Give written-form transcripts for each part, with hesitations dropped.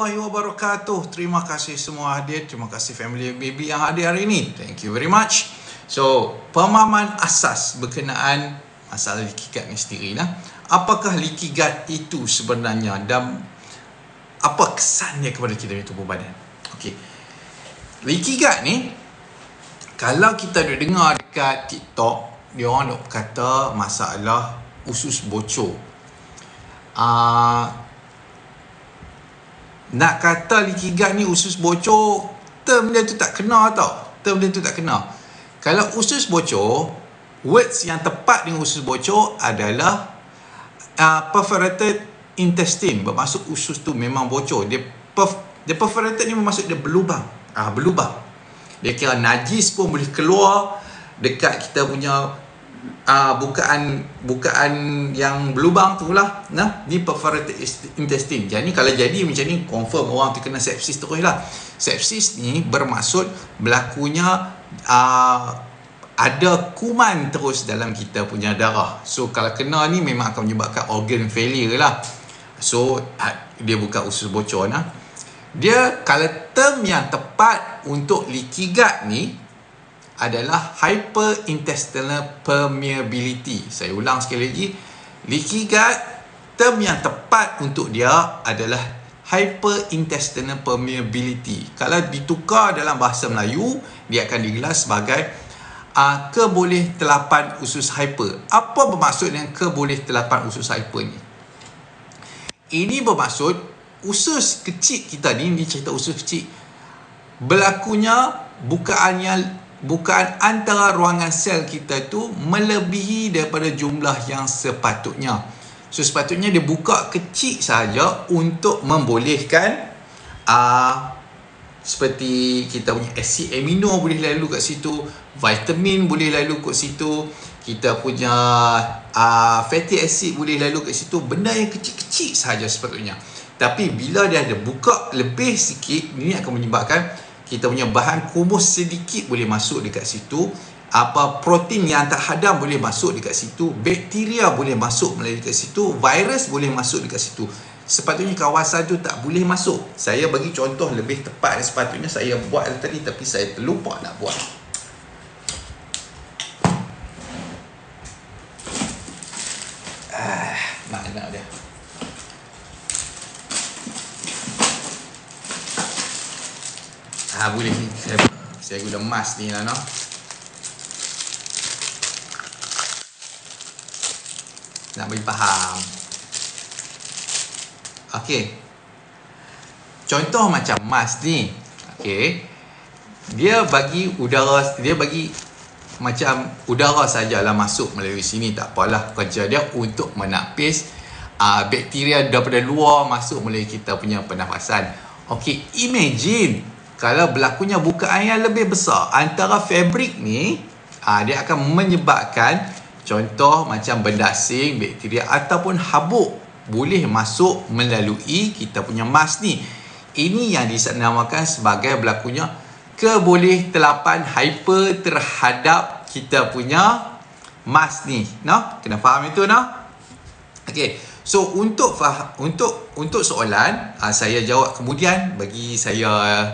warahmatullahi wabarakatuh. Terima kasih semua hadir. Terima kasih family baby yang hadir hari ini. Thank you very much. So, pemahaman asas berkenaan masalah leaky gut ni sendiri lah. Apakah leaky gut itu sebenarnya dan apa kesannya kepada kita punya tubuh badan? Okey. Leaky gut ni, kalau kita dah dengar dekat TikTok, dia orang dok kata masalah usus bocor. Nak kata leaky gut ni usus bocor, term dia tu tak kena tau. Term dia tu tak kena. Kalau usus bocor, words yang tepat dengan usus bocor adalah perforated intestine. Bermaksud usus tu memang bocor. Dia perforated ni bermaksud dia berlubang. Berlubang. Dia kira najis pun boleh keluar dekat kita punya bukaan yang berlubang tu lah. Ni perforated intestine. Jadi kalau jadi macam ni, confirm orang tu kena sepsis terus lah. Sepsis ni bermaksud berlakunya ada kuman terus dalam kita punya darah. So kalau kena ni memang akan menyebabkan organ failure lah. So dia bukan usus bocor lah. Dia kalau term yang tepat untuk leaky gut ni adalah hyperintestinal permeability. Saya ulang sekali lagi. Leaky gut, term yang tepat untuk dia adalah hyperintestinal permeability. Kalau ditukar dalam bahasa Melayu, dia akan digelar sebagai kebolehtelapan usus hyper. Apa bermaksud dengan kebolehtelapan usus hyper ni? Ini bermaksud usus kecil kita ni cerita usus kecil, berlakunya bukaan antara ruangan sel kita tu melebihi daripada jumlah yang sepatutnya. So sepatutnya dia buka kecil saja untuk membolehkan seperti kita punya asid amino boleh lalu kat situ, vitamin boleh lalu kat situ, kita punya fatty acid boleh lalu kat situ. Benda yang kecil-kecil sahaja sepatutnya. Tapi bila dia ada buka lebih sikit, ini akan menyebabkan kita punya bahan kumus sedikit boleh masuk dekat situ, protein yang tak hadam boleh masuk dekat situ, bakteria boleh masuk melalui dekat situ, virus boleh masuk dekat situ. Sepatutnya kawasan tu tak boleh masuk. Saya bagi contoh lebih tepat, sepatutnya saya buat tadi tapi saya terlupa nak buat. Mana dia? Boleh ni. Saya guna mask ni lah, no? Nak bagi faham. Okey. Contoh macam mask ni. Okey. Dia bagi udara, dia bagi macam udara sajalah masuk melalui sini, tak apalah. Kerja dia untuk menapis bakteria daripada luar masuk melalui kita punya pernafasan. Okey, imagine kalau berlakunya bukaan yang lebih besar antara fabrik ni, dia akan menyebabkan contoh macam benda asing, bakteria ataupun habuk boleh masuk melalui kita punya mask ni. Ini yang dinamakan sebagai berlakunya kebolehtelapan hyper terhadap kita punya mask ni. No? Kena faham itu, no? Okey. So untuk soalan, saya jawab kemudian, bagi saya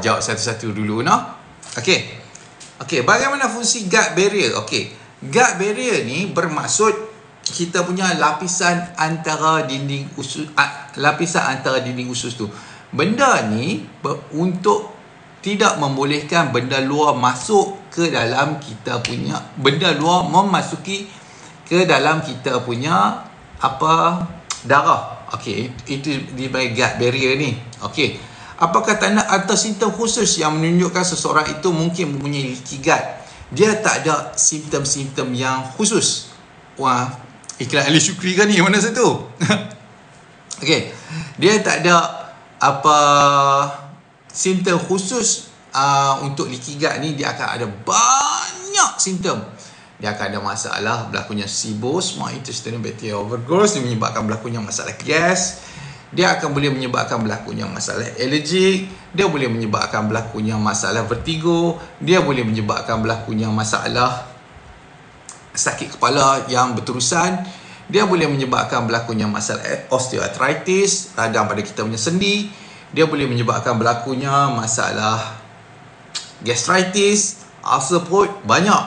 jawab satu-satu dulu, no? Okey, bagaimana fungsi gut barrier? Okey, gut barrier ni bermaksud kita punya lapisan antara dinding usus tu. Benda ni untuk tidak membolehkan benda luar masuk ke dalam kita punya, benda luar memasuki ke dalam kita punya darah. Okey, itu dipanggil gut barrier ni. Okey, apakah tanda atau simptom khusus yang menunjukkan seseorang itu mungkin mempunyai leaky gut? Dia tak ada simptom-simptom yang khusus. Wah, iklan Ali Syukri kan ni, mana satu? Okey, dia tak ada simptom khusus untuk leaky gut ni. Dia akan ada banyak simptom. Dia akan ada masalah berlakunya SIBO, Small Intestinal Bacterial Overgrowth, yang menyebabkan berlakunya masalah gas. Dia akan boleh menyebabkan berlakunya masalah alergik. Dia boleh menyebabkan berlakunya masalah vertigo. Dia boleh menyebabkan berlakunya masalah sakit kepala yang berterusan. Dia boleh menyebabkan berlakunya masalah osteoarthritis, radang pada kita punya sendi. Dia boleh menyebabkan berlakunya masalah gastritis, ulcer perut, banyak.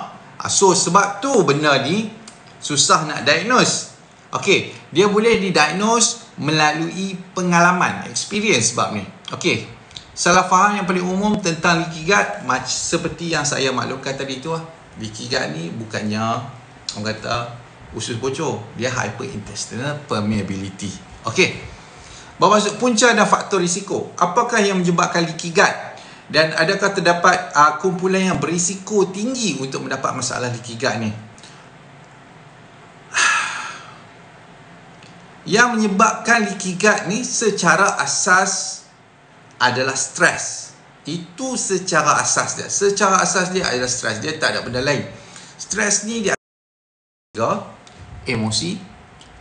So sebab tu benda ni susah nak diagnose. Okey, dia boleh didiagnose melalui pengalaman, experience sebab ni. Okey, salah faham yang paling umum tentang leaky gut seperti yang saya maklumkan tadi tu lah. Leaky gut ni bukannya orang kata usus bocor, dia hyperintestinal permeability. Okey, bermaksud punca dan faktor risiko. Apakah yang menyebabkan leaky gut? Dan adakah terdapat kumpulan yang berisiko tinggi untuk mendapat masalah leaky gut ni? Yang menyebabkan leaky gut ni secara asas adalah stres. Itu secara asas dia. Secara asas dia adalah stres. Dia tak ada benda lain. Stres ni dia ada emosi,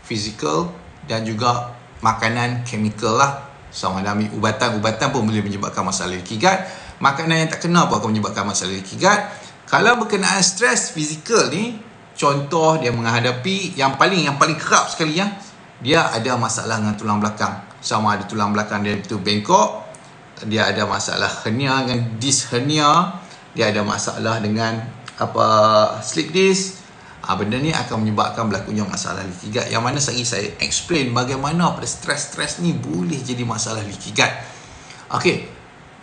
fizikal dan juga makanan, chemical lah. Sama ada ambil ubatan-ubatan pun boleh menyebabkan masalah leaky gut. Makanan yang tak kena pun akan menyebabkan masalah leaky gut. Kalau berkenaan stres fizikal ni, contoh dia menghadapi yang paling kerap sekali ya, dia ada masalah dengan tulang belakang. Sama ada tulang belakang dia itu bengkok, dia ada masalah hernia dengan disc hernia, dia ada masalah dengan slip disc. Benda ni akan menyebabkan berlakunya masalah leaky gut. Yang mana saya explain bagaimana pada stres ni boleh jadi masalah leaky gut. Okey.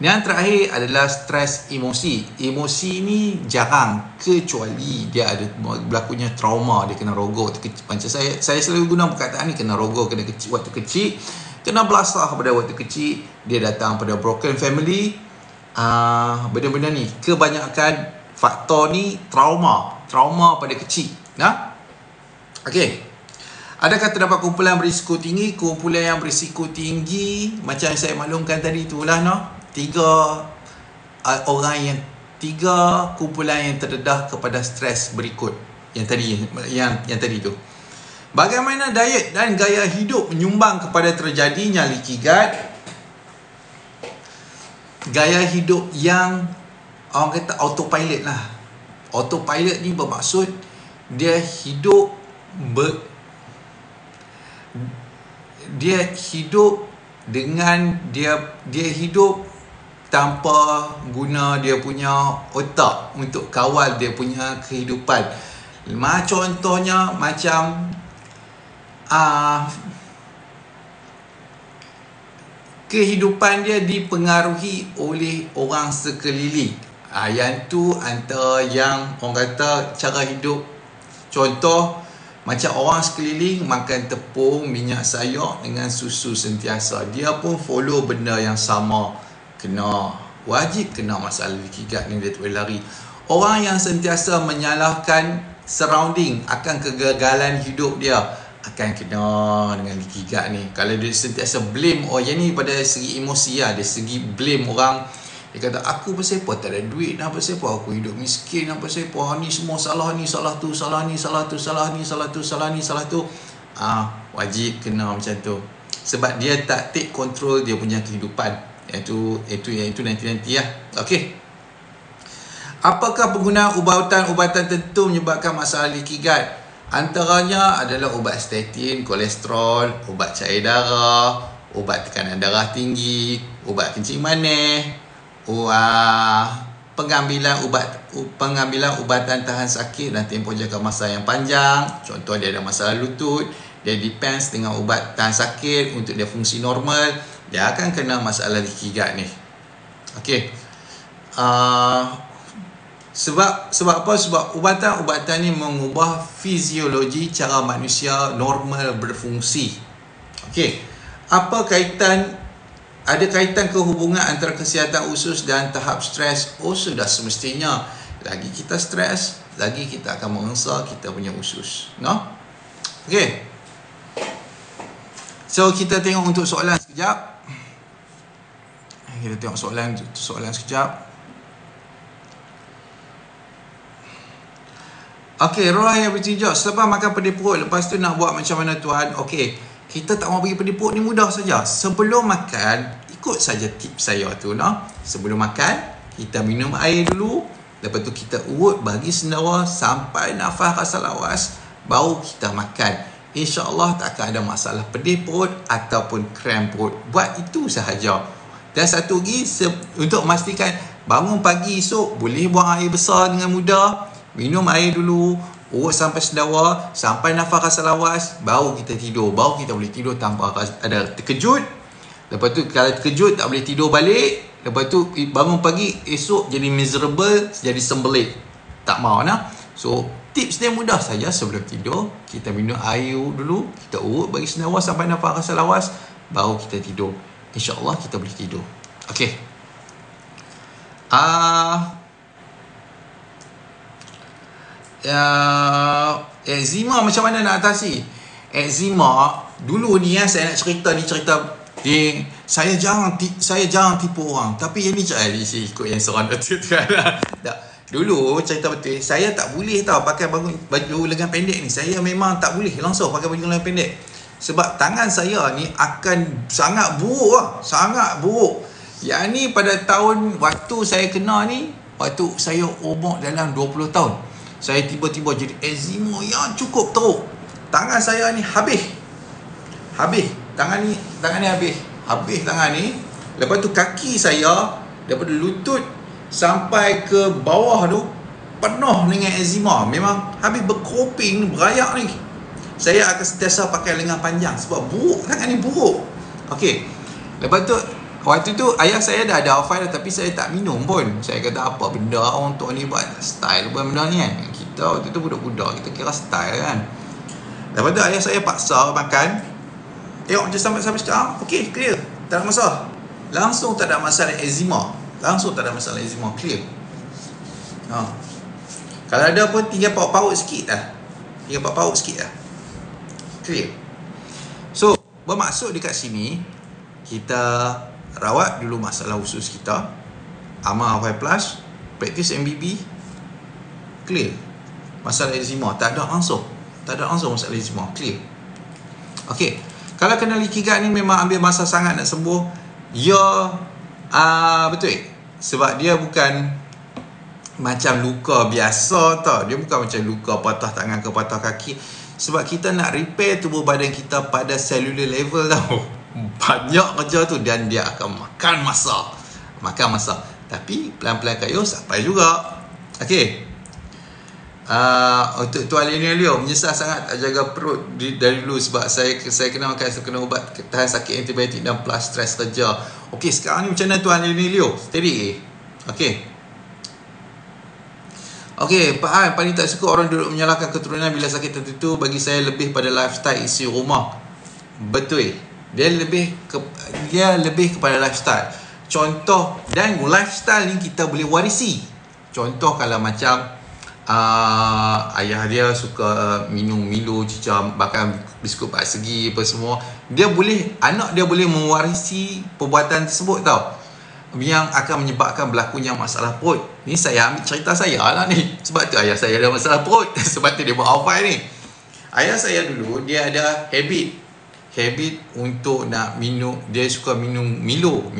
Yang terakhir adalah stres emosi. Emosi ni jarang kecuali dia ada berlakunya trauma, dia kena rogol macam saya selalu guna perkataan ni, kena rogol kena kecil waktu kecil, kena belasah pada waktu kecil, dia datang pada broken family. Benda-benda ni kebanyakan faktor ni trauma pada kecil. Okey. Adakah terdapat kumpulan berisiko tinggi? Kumpulan yang berisiko tinggi macam yang saya maklumkan tadi itulah tiga kumpulan yang terdedah kepada stres berikut yang tadi tu. Bagaimana diet dan gaya hidup menyumbang kepada terjadinya leaky gut? Gaya hidup yang orang kata autopilot lah. Autopilot ni bermaksud dia hidup dengan dia hidup tanpa guna dia punya otak untuk kawal dia punya kehidupan. Contohnya macam kehidupan dia dipengaruhi oleh orang sekeliling. Yang tu antara yang orang kata cara hidup. Contoh macam orang sekeliling makan tepung, minyak sayur dengan susu sentiasa, dia pun follow benda yang sama, wajib kena masalah leaky gut ni, dia tak boleh lari. Orang yang sentiasa menyalahkan surrounding akan kegagalan hidup dia akan kena dengan leaky gut ni. Kalau dia sentiasa blame yang ni pada segi emosi lah, dari segi blame orang, dia kata aku pasal apa tak ada duit, pasal apa aku hidup miskin, pasal apa ni semua salah ni, salah tu, salah ni, salah tu, salah ni, salah tu, salah ni, salah tu. Wajib kena macam tu. Sebab dia tak take control dia punya kehidupan. Itu nanti lah. Okey. Apakah penggunaan ubatan-ubatan tertentu menyebabkan masalah leaky gut? Antaranya adalah ubat statin, kolesterol, ubat cair darah, ubat tekanan darah tinggi, ubat kencing manis, pengambilan ubatan tahan sakit dan tempoh jangka masa yang panjang. Contoh dia ada masalah lutut, dia depends dengan ubat tahan sakit untuk dia fungsi normal, dia akan kena masalah leaky gut ni. Okey. Sebab apa? Sebab ubatan-ubatan ni mengubah fiziologi cara manusia normal berfungsi. Okey. Ada kaitan ke hubungan antara kesihatan usus dan tahap stres? Sudah semestinya. Lagi kita stres, lagi kita akan mengesah kita punya usus. Okey. So, kita tengok untuk soalan sekejap. Kita tengok soalan sekejap. Okey, Rohaya bertinjau. Selepas makan pedih perut, lepas tu nak buat macam mana tuan? Okey. Kita tak mahu pergi pedih perut ni mudah saja. Sebelum makan, ikut saja tips saya tu. Sebelum makan, kita minum air dulu. Lepas tu kita urut bagi sendawa sampai nafas rasa lawas. Baru kita makan. InsyaAllah tak akan ada masalah pedih perut ataupun kram perut. Buat itu sahaja. Dan satu lagi, untuk memastikan bangun pagi esok, boleh buang air besar dengan mudah. Minum air dulu, urut sampai sedawa, sampai nafas rasa lawas, baru kita tidur. Baru kita boleh tidur tanpa ada terkejut. Lepas tu kalau terkejut tak boleh tidur balik. Lepas tu bangun pagi esok jadi miserable, jadi sembelit. Tak mahu nak. So tips dia mudah saja. Sebelum tidur kita minum air dulu, kita urut bagi sedawa sampai nafas rasa lawas, baru kita tidur. InsyaAllah kita boleh tidur. Okey. Eczema macam mana nak atasi? Eczema dulu ni saya nak cerita saya jarang tipu orang. Tapi yang ni saya ikut yang seorang tu kan. Dulu cerita betul, saya tak boleh tau pakai baju lengan pendek ni. Saya memang tak boleh langsung pakai baju lengan pendek. Sebab tangan saya ni akan sangat buruk lah. Sangat buruk. Yang ni pada tahun waktu saya kena ni, waktu saya umur dalam 20 tahun. Saya tiba-tiba jadi eczema yang cukup teruk. Tangan saya ni habis. Tangan ni habis. Habis tangan ni. Lepas tu kaki saya daripada lutut sampai ke bawah tu penuh dengan eczema. Memang habis berkroping, berayak ni. Saya akan sentiasa pakai lengan panjang sebab buruk, tangan ni buruk. Okey. Lepas tu waktu tu ayah saya dah ada Alpha tapi saya tak minum pun. Saya kata apa benda orang tua ni buat style buat benda ni kan. Kita waktu tu budak-budak, kita kira style kan. Lepas tu ayah saya paksa makan. Tengok macam sampai sekarang, okey, clear. Tak ada masalah. Langsung tak ada masalah eczema. Clear. Kalau ada pun tinggal paut sikit lah. Clear. So, bermaksud dekat sini kita rawat dulu masalah usus kita, amal Alpha Plus, praktis MBB, clear. Masalah eczema tak ada langsung masalah eczema, clear. Okey, kalau kena leaky gut ni memang ambil masa sangat nak sembuh. Ya, betul. Sebab dia bukan macam luka biasa tau. Dia bukan macam luka patah tangan ke patah kaki. Sebab kita nak repair tubuh badan kita pada cellular level tau. Banyak kerja tu dan dia akan makan masa. Tapi pelan-pelan kayu sampai juga. Okey. Untuk Tuan Leo menyesal sangat tak jaga perut dari dulu sebab saya kena ubat tahan sakit antibiotik dan plus stres kerja. Okey, sekarang ni macam mana Tuan Leo? Steady. Okey, Pak Han, paling tak suka orang duduk menyalahkan keturunan bila sakit tertentu. Bagi saya lebih pada lifestyle isi rumah. Betul. Dia lebih kepada lifestyle. Contoh, dan lifestyle ni kita boleh warisi. Contoh kalau macam ayah dia suka minum Milo, cicam, bahkan biskut persegi apa semua, anak dia boleh mewarisi perbuatan tersebut tau, yang akan menyebabkan berlakunya masalah perut. Ni saya ambil cerita saya lah ni. Sebab tu ayah saya ada masalah perut. Sebab tu dia buat Alpha ni. Ayah saya dulu dia ada habit untuk nak minum. Dia suka minum Milo.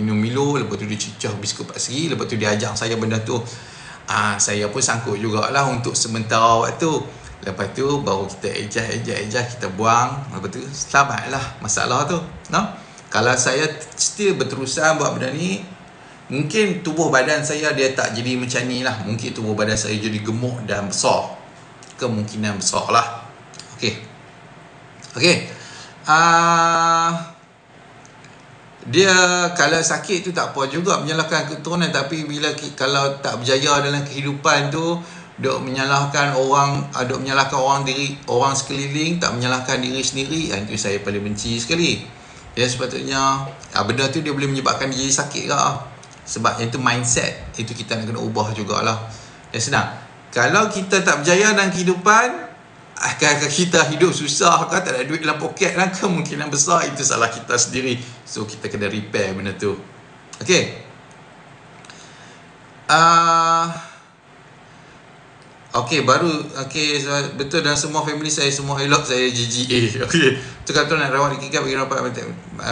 Lepas tu dia cicah biskut persegi. Lepas tu dia ajak saya benda tu. Saya pun sangkut jugalah untuk sementara waktu. Lepas tu baru kita adjust, kita buang. Lepas tu selamatlah masalah tu. Kalau saya still berterusan buat benda ni, mungkin tubuh badan saya dia tak jadi macam ni lah. Mungkin tubuh badan saya jadi gemuk dan besar. Kemungkinan besar lah. Okey. Dia kalau sakit tu tak apa juga menyalahkan keturunan. Tapi kalau tak berjaya dalam kehidupan tu, duk menyalahkan orang sekeliling, tak menyalahkan diri sendiri, itu saya paling benci sekali. Ya, sepatutnya benda tu dia boleh menyebabkan dia jadi sakit ke. Sebab itu mindset, itu kita nak kena ubah jugalah. Ya, senang. Kalau kita tak berjaya dalam kehidupan, kita hidup susah ke, tak ada duit dalam poket lah, kemungkinan besar itu salah kita sendiri. So kita kena repair benda tu. Betul, dan semua family saya semua elok saya GGA. Tu kata nak rawat leaky gut bagi rapat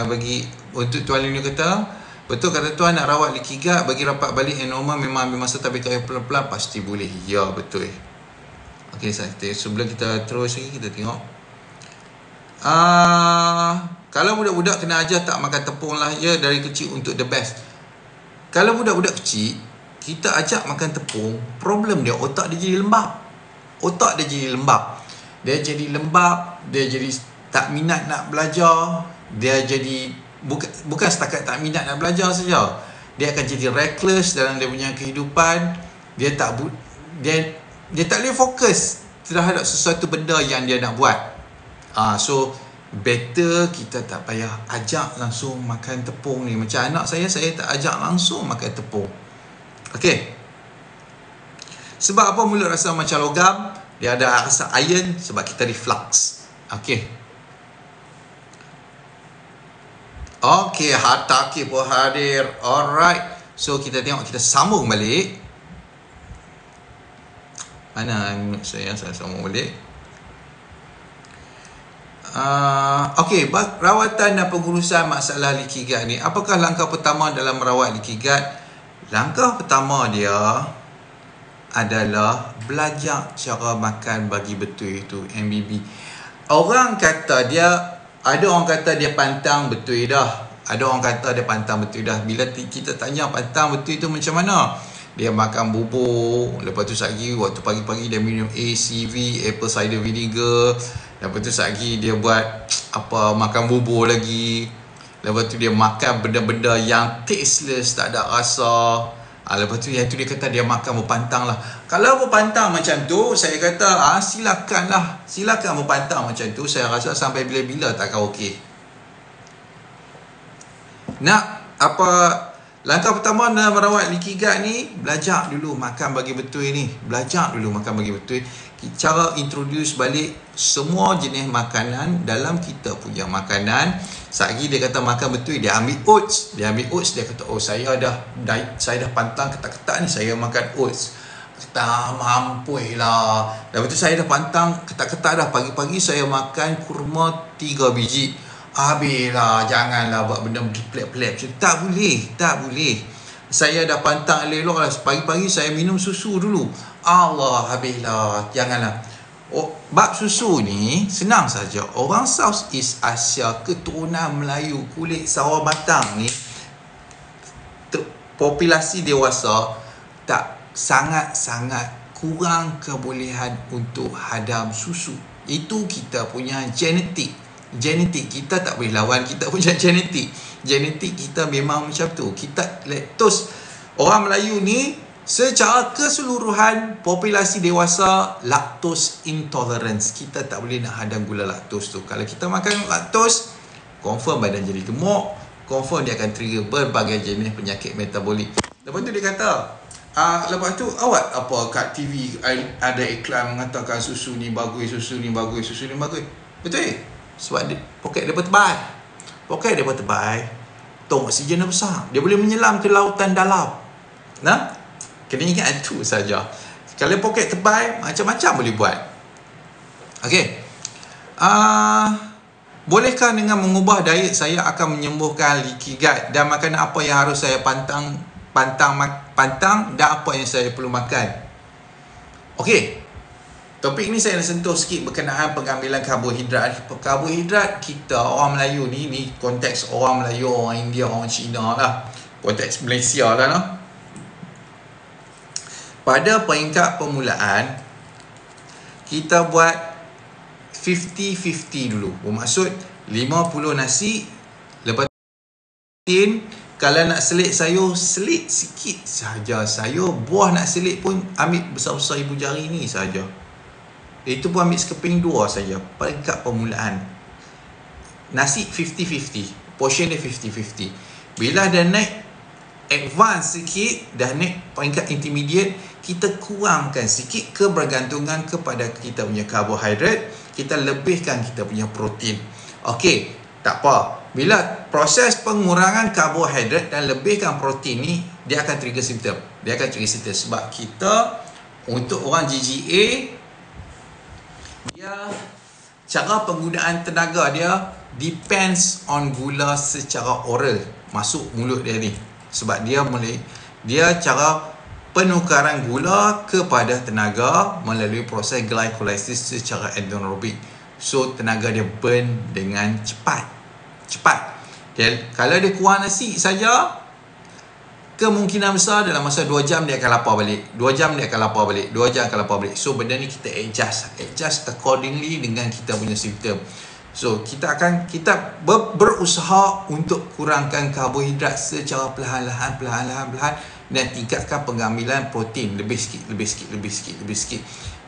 bagi untuk Tuan Lino kata. Betul kata Tuan, nak rawat leaky gut bagi rapat balik yang normal memang ambil masa, tapi kalau pelan-pelan pasti boleh. Ya, betul. Sebelum kita terus lagi, kita tengok Kalau budak-budak kena ajar tak makan tepung lah ya, dari kecil untuk the best. Kalau budak-budak kecil kita ajak makan tepung, problem dia otak dia jadi lembab. Otak dia jadi lembab. Dia jadi lembab, dia jadi tak minat nak belajar, dia jadi bukan setakat tak minat nak belajar saja. Dia akan jadi reckless dalam dia punya kehidupan. Dia tak boleh fokus terhadap sesuatu benda yang dia nak buat. So better kita tak payah ajak langsung makan tepung ni. Macam anak saya tak ajak langsung makan tepung. Okey. Sebab apa mulut rasa macam logam? Dia ada rasa iron sebab kita reflux. Okey. Okey, Hataki pun hadir. Alright. So kita tengok, kita sambung balik. Mana minut saya sambung balik. Okey, rawatan dan pengurusan masalah leaky gut ni. Apakah langkah pertama dalam merawat leaky gut? Langkah pertama dia adalah belajar cara makan bagi betul, itu MBB. Ada orang kata dia pantang betul dah. Ada orang kata dia pantang betul dah. Bila kita tanya pantang betul itu macam mana? Dia makan bubur, lepas tu lagi waktu pagi-pagi dia minum ACV, apple cider vinegar. Lepas tu lagi dia buat makan bubur lagi. Lepas tu dia makan benda-benda yang tasteless, tak ada rasa. Lepas tu yang tu dia kata dia makan berpantang lah. Kalau berpantang macam tu, saya kata silakan berpantang macam tu. Saya rasa sampai bila-bila takkan okey. Langkah pertama dalam merawat leaky gut ni, belajar dulu makan bagi betul ni. Belajar dulu makan bagi betul. Cara introduce balik semua jenis makanan dalam kita punya makanan. Sagi dia kata makan betul, dia ambil oats. Dia kata, saya dah pantang ketak-ketak ni, saya makan oats. Kata, mampu lah. Lepas tu saya dah pantang ketak-ketak dah, pagi-pagi saya makan kurma 3 biji. Habislah, janganlah buat benda pelik-pelik. Tak boleh. Saya dah pantang elok lah, pagi-pagi saya minum susu dulu. Allah, habislah, janganlah. Bab susu ni senang saja. Orang Southeast Asia, keturunan Melayu, kulit sawo matang ni, populasi dewasa tak sangat-sangat kurang kebolehan untuk hadam susu. Itu kita punya genetik kita tak boleh lawan kita punya genetik kita memang macam tu. Kita laktos, orang Melayu ni secara keseluruhan populasi dewasa lactose intolerance. Kita tak boleh nak hadam gula laktos tu. Kalau kita makan laktos, confirm badan jadi gemuk, confirm dia akan trigger berbagai jenis penyakit metabolik. Lepas tu dia kata, lepas tu awak kat TV ada iklan mengatakan susu ni bagus. Betul? Sebab poket dia tebal, tong oksigen dia besar, dia boleh menyelam ke lautan dalam. Kena ingat itu saja. Kalau poket tebal, macam-macam boleh buat. Okey. Bolehkah dengan mengubah diet saya akan menyembuhkan leaky gut, dan makanan apa yang harus saya pantang dan apa yang saya perlu makan? Okey. Topik ni saya nak sentuh sikit berkenaan pengambilan karbohidrat. Karbohidrat kita orang Melayu ni konteks orang Melayu, orang India, orang Cina lah. Konteks Malaysia lah. Pada peringkat permulaan, kita buat 50-50 dulu. Bermaksud 50 nasi, lepas tu kalau nak selit sayur, selit sikit sahaja sayur. Buah nak selit pun ambil besar-besar ibu jari ni sahaja. Itu pun ambil sekeping 2 saja. Peringkat permulaan, nasi 50-50, portion dia 50-50. Bila dah naik advance sikit, dah naik peringkat intermediate, kita kurangkan sikit kebergantungan kepada kita punya karbohidrat, kita lebihkan kita punya protein. Okey, tak apa. Bila proses pengurangan karbohidrat dan lebihkan protein ni, dia akan trigger simptom. Sebab kita, untuk orang GGA, dia cara penggunaan tenaga dia depends on gula secara oral masuk mulut dia ni. Sebab dia cara penukaran gula kepada tenaga melalui proses glycolysis secara anaerobik. So tenaga dia burn dengan cepat. Kalau dia kurang nasi saja, kemungkinan besar dalam masa 2 jam dia akan lapar balik. 2 jam dia akan lapar balik. 2 jam akan lapar balik. So benda ni kita adjust accordingly dengan kita punya simptom. So kita berusaha untuk kurangkan karbohidrat secara perlahan-lahan dan tingkatkan pengambilan protein lebih sikit.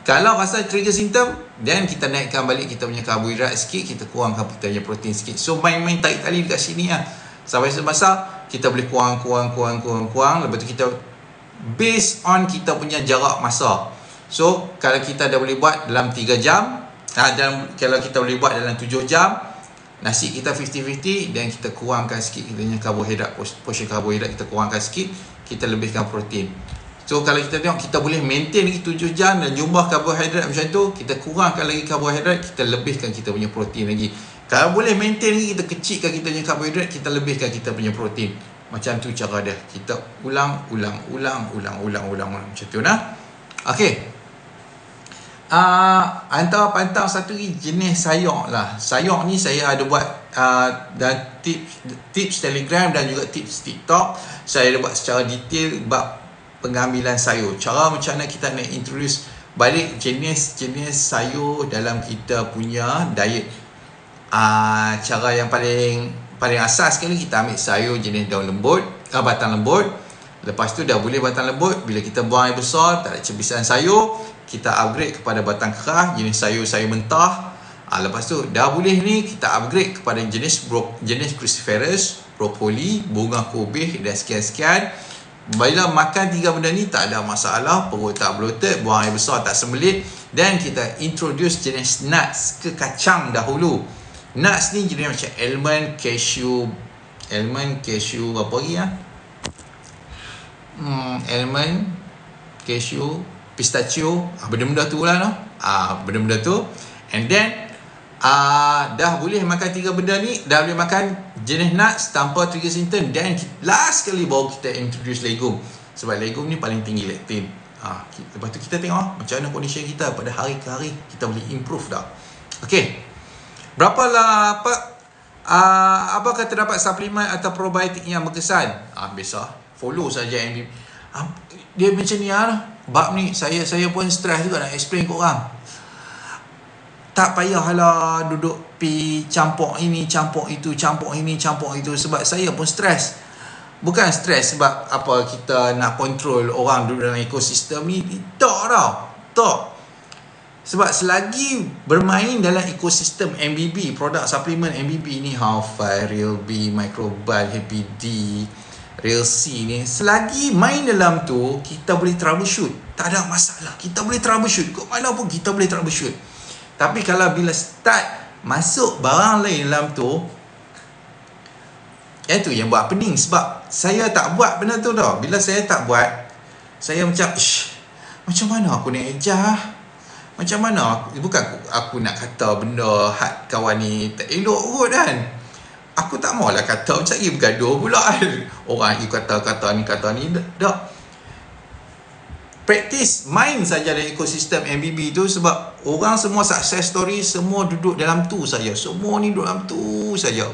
Kalau rasa trigger simptom, then kita naikkan balik kita punya karbohidrat sikit, kita kurangkan kita punya protein sikit. So main-main tarik tali dekat sini lah. Sampai semasa kita boleh kurang. Lepas tu kita based on kita punya jarak masa. So kalau kita dah boleh buat dalam 3 jam, kalau kita boleh buat dalam 7 jam, nasi kita 50-50, dan kita kurangkan sikit kita punya karbohidrat, portion karbohidrat kita kurangkan sikit, kita lebihkan protein. So kalau kita tengok kita boleh maintain lagi 7 jam dan jumlah karbohidrat macam tu, kita kurangkan lagi karbohidrat, kita lebihkan kita punya protein lagi. Kalau boleh maintain lagi, kita kecilkan kita punya karbohidrat, kita lebihkan kita punya protein. Macam tu cara dia. Kita ulang macam tu nah. Okey. Antara pantang satu lagi jenis sayur lah. Sayur ni saya ada buat dan tips Telegram dan juga tips TikTok. Saya ada buat secara detail bab pengambilan sayur. Cara macam mana kita nak introduce balik jenis-jenis sayur dalam kita punya diet. Cara yang paling asas sekali, kita ambil sayur jenis daun lembut, batang lembut. Lepas tu dah boleh batang lembut, bila kita buang air besar, tak ada cebisan sayur, kita upgrade kepada batang keras, jenis sayur mentah. Lepas tu dah boleh ni, kita upgrade kepada jenis cruciferous, brokoli, bunga kubis dan sekian-sekian. Bila makan 3 benda ni tak ada masalah, perut tak bloated, buang air besar tak sembelit. Dan kita introduce jenis nuts ke kacang dahulu. Nuts ni jenis macam almond, cashew apa lagi ya? Almond, cashew, pistachio, benda-benda tu lah no. Benda-benda tu. And then dah boleh makan 3 benda ni, dah boleh makan jenis nuts tanpa trigger symptom, dan last sekali baru kita introduce legum. Sebab legum ni paling tinggi lectin. Lepas tu kita tengok macam mana condition kita pada hari ke hari, kita boleh improve dah. Okey. Berapalah apakah terdapat suplemen atau probiotik yang berkesan? Biasa follow saja MBB. Dia macam ni bab ni saya pun stres juga nak explain kat orang. Tak payahlah duduk pi campur ini, campur itu, campur ini, campur itu, sebab saya pun stres. Bukan stres sebab apa kita nak control orang duduk dalam ekosistem ni, tak. Sebab selagi bermain dalam ekosistem MBB, produk suplemen MBB ni, Halfie, Real B, Microbal, Happy D, Real C ni, selagi main dalam tu, kita boleh troubleshoot. Tak ada masalah. Kita boleh troubleshoot. Kat mana pun kita boleh troubleshoot. Tapi kalau bila start masuk barang lain dalam tu, itu yang buat pening. Sebab saya tak buat benda tu tau. Bila saya tak buat, saya macam, macam mana aku nak ejah? Macam mana bukan aku nak kata benda hak kawan ni tak elok kot kan. Aku tak maulah kata macam ni, bergaduh pula kan. Orang ni kata ni tak. Practice main saja dalam ekosistem MBB tu, sebab orang semua success story semua duduk dalam tu saja. Semua ni duduk dalam tu saja.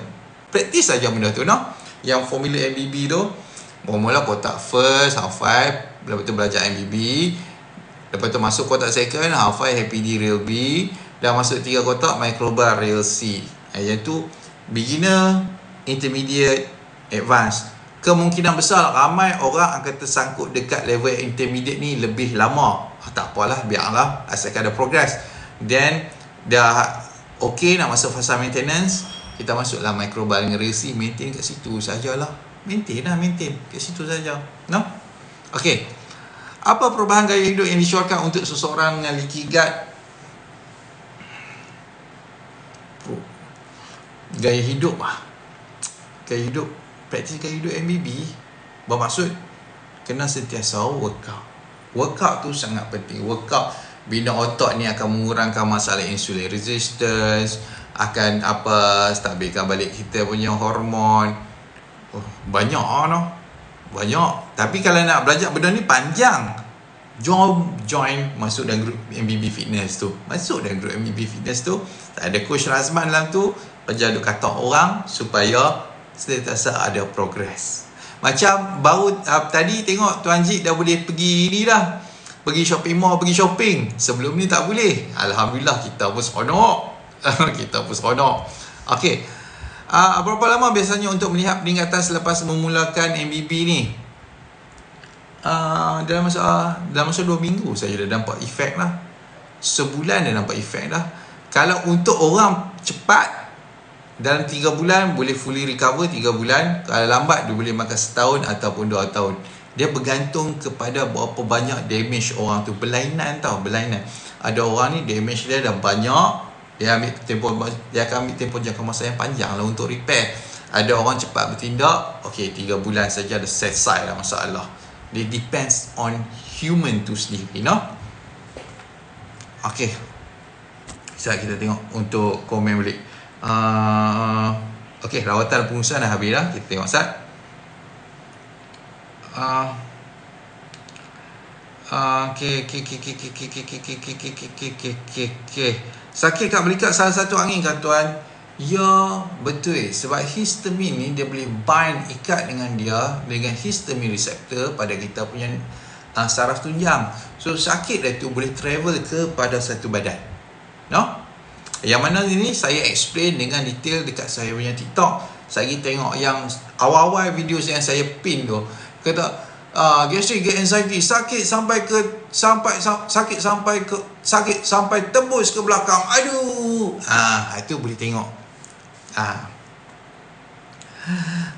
Practice saja benda tu noh. Yang formula MBB tu, mula-mula kotak first, half 5, lepas tu belajar MBB. Lepas tu masuk kotak second, Halfie, Happy D, Real B. Dah masuk 3 kotak, Microbar, Real C. Yang tu beginner, intermediate, advanced. Kemungkinan besar ramai orang akan tersangkut dekat level intermediate ni lebih lama. Tak apalah, biarlah, asalkan ada progress. Then dah okay nak masuk fasa maintenance, kita masuklah Microbar dengan Real C. Maintain kat situ sajalah. Maintain kat situ saja. No? Okay. Apa perubahan gaya hidup yang disyorkan untuk seseorang dengan leaky gut? Gaya hidup praktis gaya hidup MBB bermaksud kena sentiasa workout tu sangat penting. Workout bina otot ni akan mengurangkan masalah insulin resistance, akan stabilkan balik kita punya hormon. Banyak. Tapi kalau nak belajar benda ni panjang. join masuk dalam grup MBB Fitness tu. Masuk dalam grup MBB Fitness tu, ada Coach Razman dalam tu, kerja duk kata orang supaya sentiasa ada progress. Macam baru tadi tengok Tuan Jit dah boleh pergi ni dah, pergi shopping mall, pergi shopping. Sebelum ni tak boleh. Alhamdulillah, kita pun seronok. Kita pun seronok. Okey. Berapa lama biasanya untuk melihat peningkatan selepas memulakan MBB ni? Dalam masa 2 minggu saja dah nampak efek lah. Sebulan dah nampak efek dah. Kalau untuk orang cepat, dalam 3 bulan boleh fully recover 3 bulan. Kalau lambat dia boleh makan setahun ataupun 2 tahun. Dia bergantung kepada berapa banyak damage orang tu. Berlainan tau, berlainan. Ada orang ni damage dia dah banyak, dia akan ambil tempoh jangka masa yang panjang lah untuk repair. Ada orang cepat bertindak, okey 3 bulan saja dah selesai lah masalah. It depends on human tu sendiri, okey. Sekejap kita tengok untuk komen balik. Okey, rawatan pengurusan dah habis dah. Kita tengok Sat. Sakit kat belikat salah satu angin kan Tuan? Ya, betul. Sebab histamin ni dia boleh bind, ikat dengan dia, dengan histamin receptor pada kita punya saraf tunjang. So sakit dia tu boleh travel kepada satu badan. Yang mana ini saya explain dengan detail dekat saya punya TikTok. Saya tengok yang awal-awal video yang saya pin tu, kata gastric anxiety sakit sampai tembus ke belakang. Aduh. Itu boleh tengok.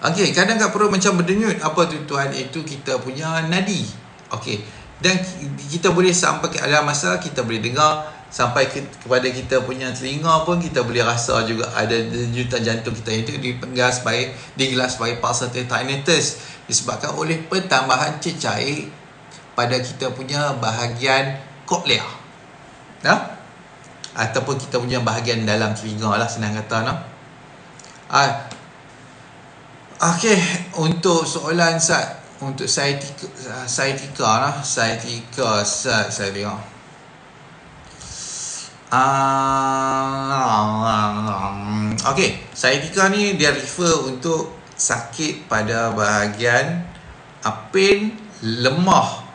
Okey, kadang kat perut macam berdenyut. Apa tu Tuan? Itu kita punya nadi. Okey. Dan kita boleh sampai ke dalam masa kita boleh dengar sampai kepada kita punya telinga pun kita boleh rasa juga ada denyutan jantung kita. Itu digelar sebagai pulsating tinnitus, disebabkan oleh pertambahan cecair pada kita punya bahagian cochlear, ataupun kita punya bahagian dalam telinga lah, senang kata. Okey, untuk soalan Sat, untuk sciatica saya tengok. Okey, sciatica ni dia refer untuk sakit pada bahagian pain, lemah,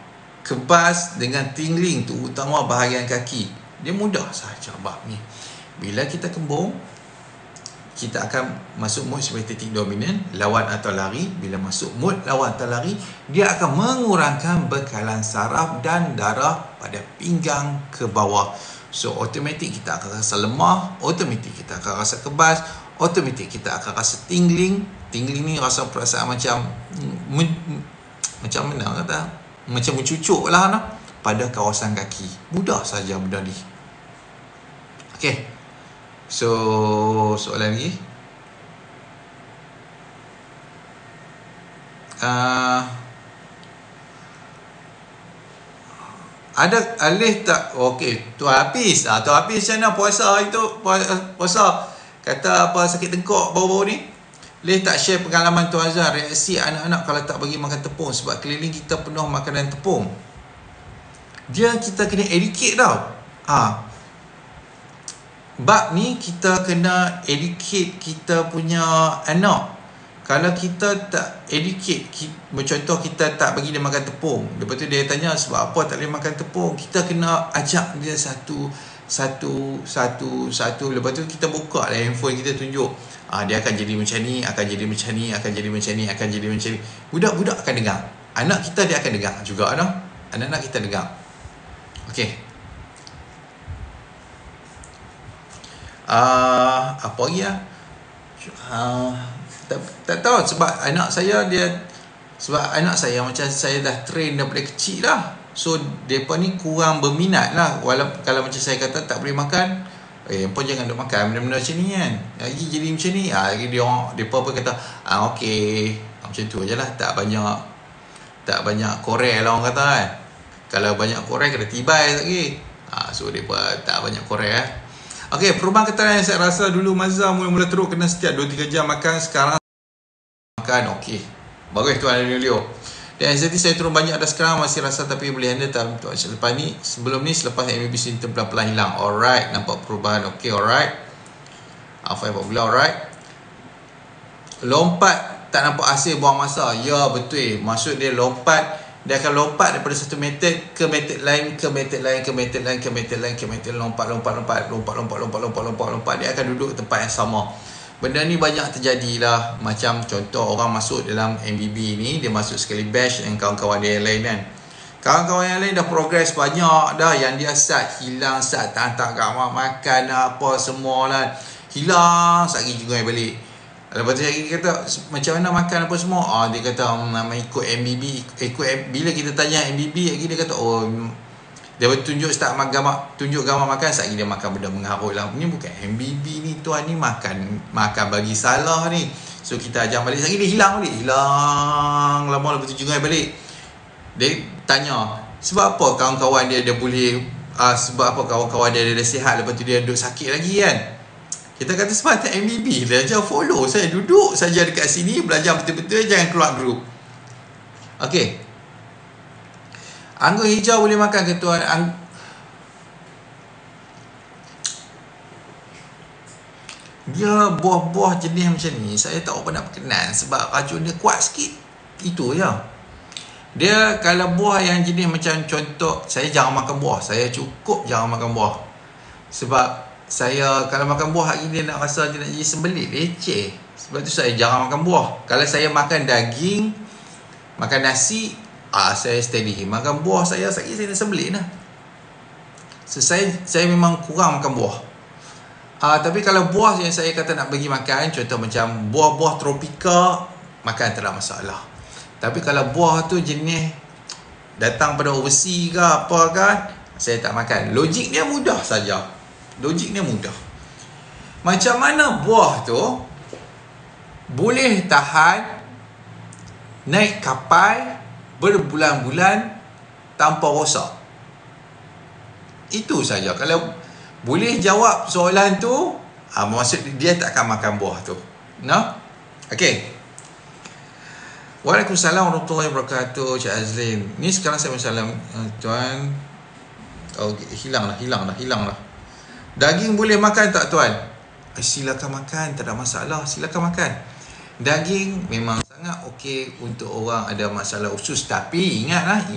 kebas dengan tingling, terutama bahagian kaki. Dia mudah saja bab ni. Bila kita kembung, kita akan masuk mode simpatetik dominan, lawan atau lari. Bila masuk mode lawan atau lari, dia akan mengurangkan bekalan saraf dan darah pada pinggang ke bawah. So automatik kita akan rasa lemah, automatik kita akan rasa kebas, automatik kita akan rasa tingling. Tingling ni rasa perasaan macam mana kata, macam mencucuk lah pada kawasan kaki. Mudah saja benda ni. Okey. So soalan lagi. Ada alih tak? Okey, Tuan Hafiz. Tuan Hafiz macam mana puasa itu? Puasa kata apa sakit tengkok baru-baru ni? Boleh tak share pengalaman Tuan Azhar, reaksi anak-anak kalau tak bagi makan tepung, sebab keliling kita penuh makanan tepung. Kita kena educate tau. Bab ni kita kena educate kita punya anak. Kalau kita tak educate, contoh kita tak bagi dia makan tepung, lepas tu dia tanya sebab apa tak boleh makan tepung, kita kena ajak dia satu. Lepas tu kita buka lah handphone, kita tunjuk, dia akan jadi macam ni, akan jadi macam ni, akan jadi macam ni, akan jadi macam ni. Budak-budak akan dengar. Anak kita dia akan dengar juga anak-anak kita dengar. Okey. Apa lagi tak tahu, sebab anak saya macam saya dah train daripada kecil lah. So mereka ni kurang berminat lah. Kalau macam saya kata tak boleh makan, pun jangan duk makan benda-benda macam ni kan, lagi jadi macam ni. Lagi mereka pun kata okey, macam tu je lah. Tak banyak korek lah orang kata kan. Kalau banyak korek kena tibai lagi. So mereka tak banyak korek Okey, perubahan keterangan yang saya rasa dulu Mazhar mula-mula teruk kena setiap 2-3 jam makan, sekarang makan okey. Bagus Tuan Leo. Dan anxiety saya turun banyak dah sekarang, masih rasa tapi boleh handle tak lepas ni. Sebelum ni selepas MBB simptom pelan-pelan hilang. Alright, nampak perubahan. Okay, alright. Afai popular, alright. Lompat tak nampak hasil, buang masa. Ya, betul. Maksud dia lompat, dia akan lompat daripada satu method ke method lain, ke method lain, ke method lain, ke method lain, ke method lain, lompat. Dia akan duduk tempat yang sama. Benda ni banyak terjadilah. Macam contoh orang masuk dalam MBB ni, dia masuk sekali batch dengan kawan-kawan dia yang lain kan. Kawan-kawan yang lain dah progress banyak dah. Yang dia start hilang, start tak hantar kat makan apa semua lah. Hilang, start pergi juga balik. Lepas tu lagi kata macam mana makan apa semua. Dia kata ikut MBB, bila kita tanya MBB lagi dia kata dia tunjuk start tunjuk gambar makan, start dia makan benda mengharut lah. Ni bukan MBB ni tuan, ni makan bagi salah ni. So kita ajar balik, lagi dia hilang lama lepas tu juga balik. Dia tanya sebab apa kawan-kawan dia boleh sebab apa kawan-kawan dia sihat, lepas tu dia duduk sakit lagi kan. Kita kata sebab tak MBB, belajar follow. Saya duduk saja dekat sini, belajar betul-betul, jangan keluar grup. Okay. Anggur hijau boleh makan ke tuan? Dia buah-buah jenis macam ni, saya tak pernah berkenan sebab racun dia kuat sikit. Itu je. Dia kalau buah yang jenis macam contoh, saya jarang makan buah. Saya cukup jarang makan buah. Sebab saya kalau makan buah hari ni nak rasa dia nak jadi sembelit, leceh. Sebab tu saya jarang makan buah. Kalau saya makan daging, makan nasi, saya steady. Makan buah saya nak sembelit lah. So, saya memang kurang makan buah. Tapi kalau buah yang saya kata nak bagi makan, contoh macam buah-buah tropika, makan tak ada masalah. Tapi kalau buah tu jenis datang pada overseas ke apa kan, saya tak makan. Logik dia mudah saja. Macam mana buah tu boleh tahan naik kapal berbulan-bulan tanpa rosak? Itu saja. Kalau boleh jawab soalan tu, maksud dia tak akan makan buah tu. No? Okay. Waalaikumsalam warahmatullahi wabarakatuh, Cik Azlin. Ni sekarang saya bersalam tuan. Hilang lah. Daging boleh makan tak tuan? Silakan makan, tak ada masalah. Silakan makan. Daging memang sangat okey untuk orang ada masalah usus. Tapi ingat.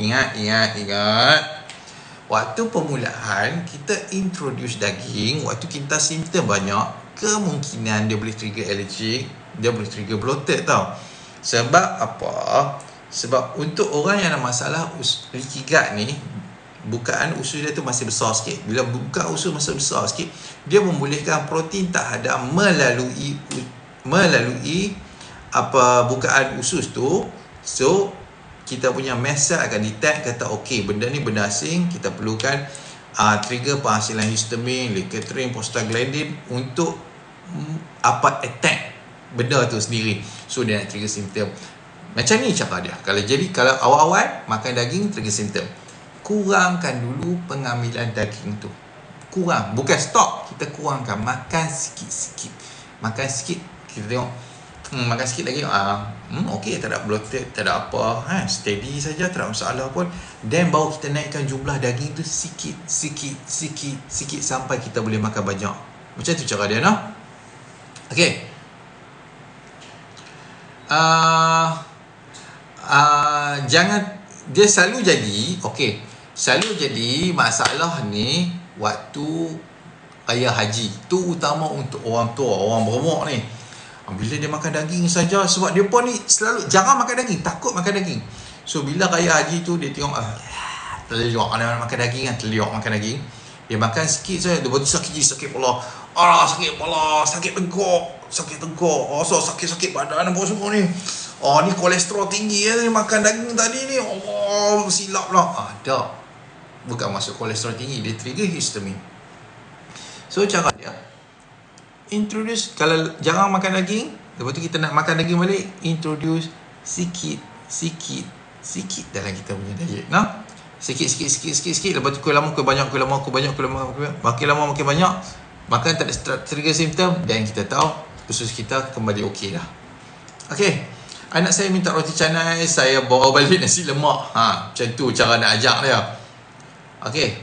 Waktu permulaan kita introduce daging, waktu kita simptom banyak, kemungkinan dia boleh trigger allergic, dia boleh trigger bloated tau. Sebab apa? Sebab untuk orang yang ada masalah leaky gut ni, bukaan usus dia tu masih besar sikit. Bila buka usus masih besar sikit, dia membolehkan protein tak hadam melalui bukaan usus tu. So kita punya mast cell akan detect, kata okey, benda ni benda asing, kita perlukan trigger penghasilan histamin, leukotriene, prostaglandin untuk attack benda tu sendiri. So dia nak trigger simptom. Macam ni cara dia. Kalau awal-awal makan daging trigger simptom, kurangkan dulu pengambilan daging tu. Kurang, bukan stop, kita kurangkan, makan sikit-sikit. Kita tengok makan sikit lagi, okey, tak ada bloated, tak ada apa, steady saja, tak ada masalah pun. Then baru kita naikkan jumlah daging tu sikit sampai kita boleh makan banyak. Macam tu cara dia, no? Okey. Jangan, dia selalu jadi masalah ni waktu raya haji. Tu utama untuk orang tua, orang berumur ni. Bila dia makan daging saja, sebab dia pun ni selalu jarang makan daging, takut makan daging. So bila raya haji tu dia tengok terliok anak makan daging kan, makan daging. Dia makan sikit saja, dia baru sakit kepala. Sakit kepala, sakit tengkok. So sakit badan apa semua ni. Ni kolesterol tinggi ni makan daging tadi ni. Silap lah. Tak. Bukan masuk kolesterol tinggi, dia trigger histamin. So cara dia introduce, kalau jarang makan daging, lepas tu kita nak makan daging balik, introduce sikit dalam kita punya diet, nah? Sikit, lepas tu makin lama makin banyak, makan tak ada trigger simptom, dan kita tahu usus kita kembali okey dah. Okey. Anak saya minta roti canai, saya bawa balik nasi lemak. Macam tu cara nak ajak dia. Okey.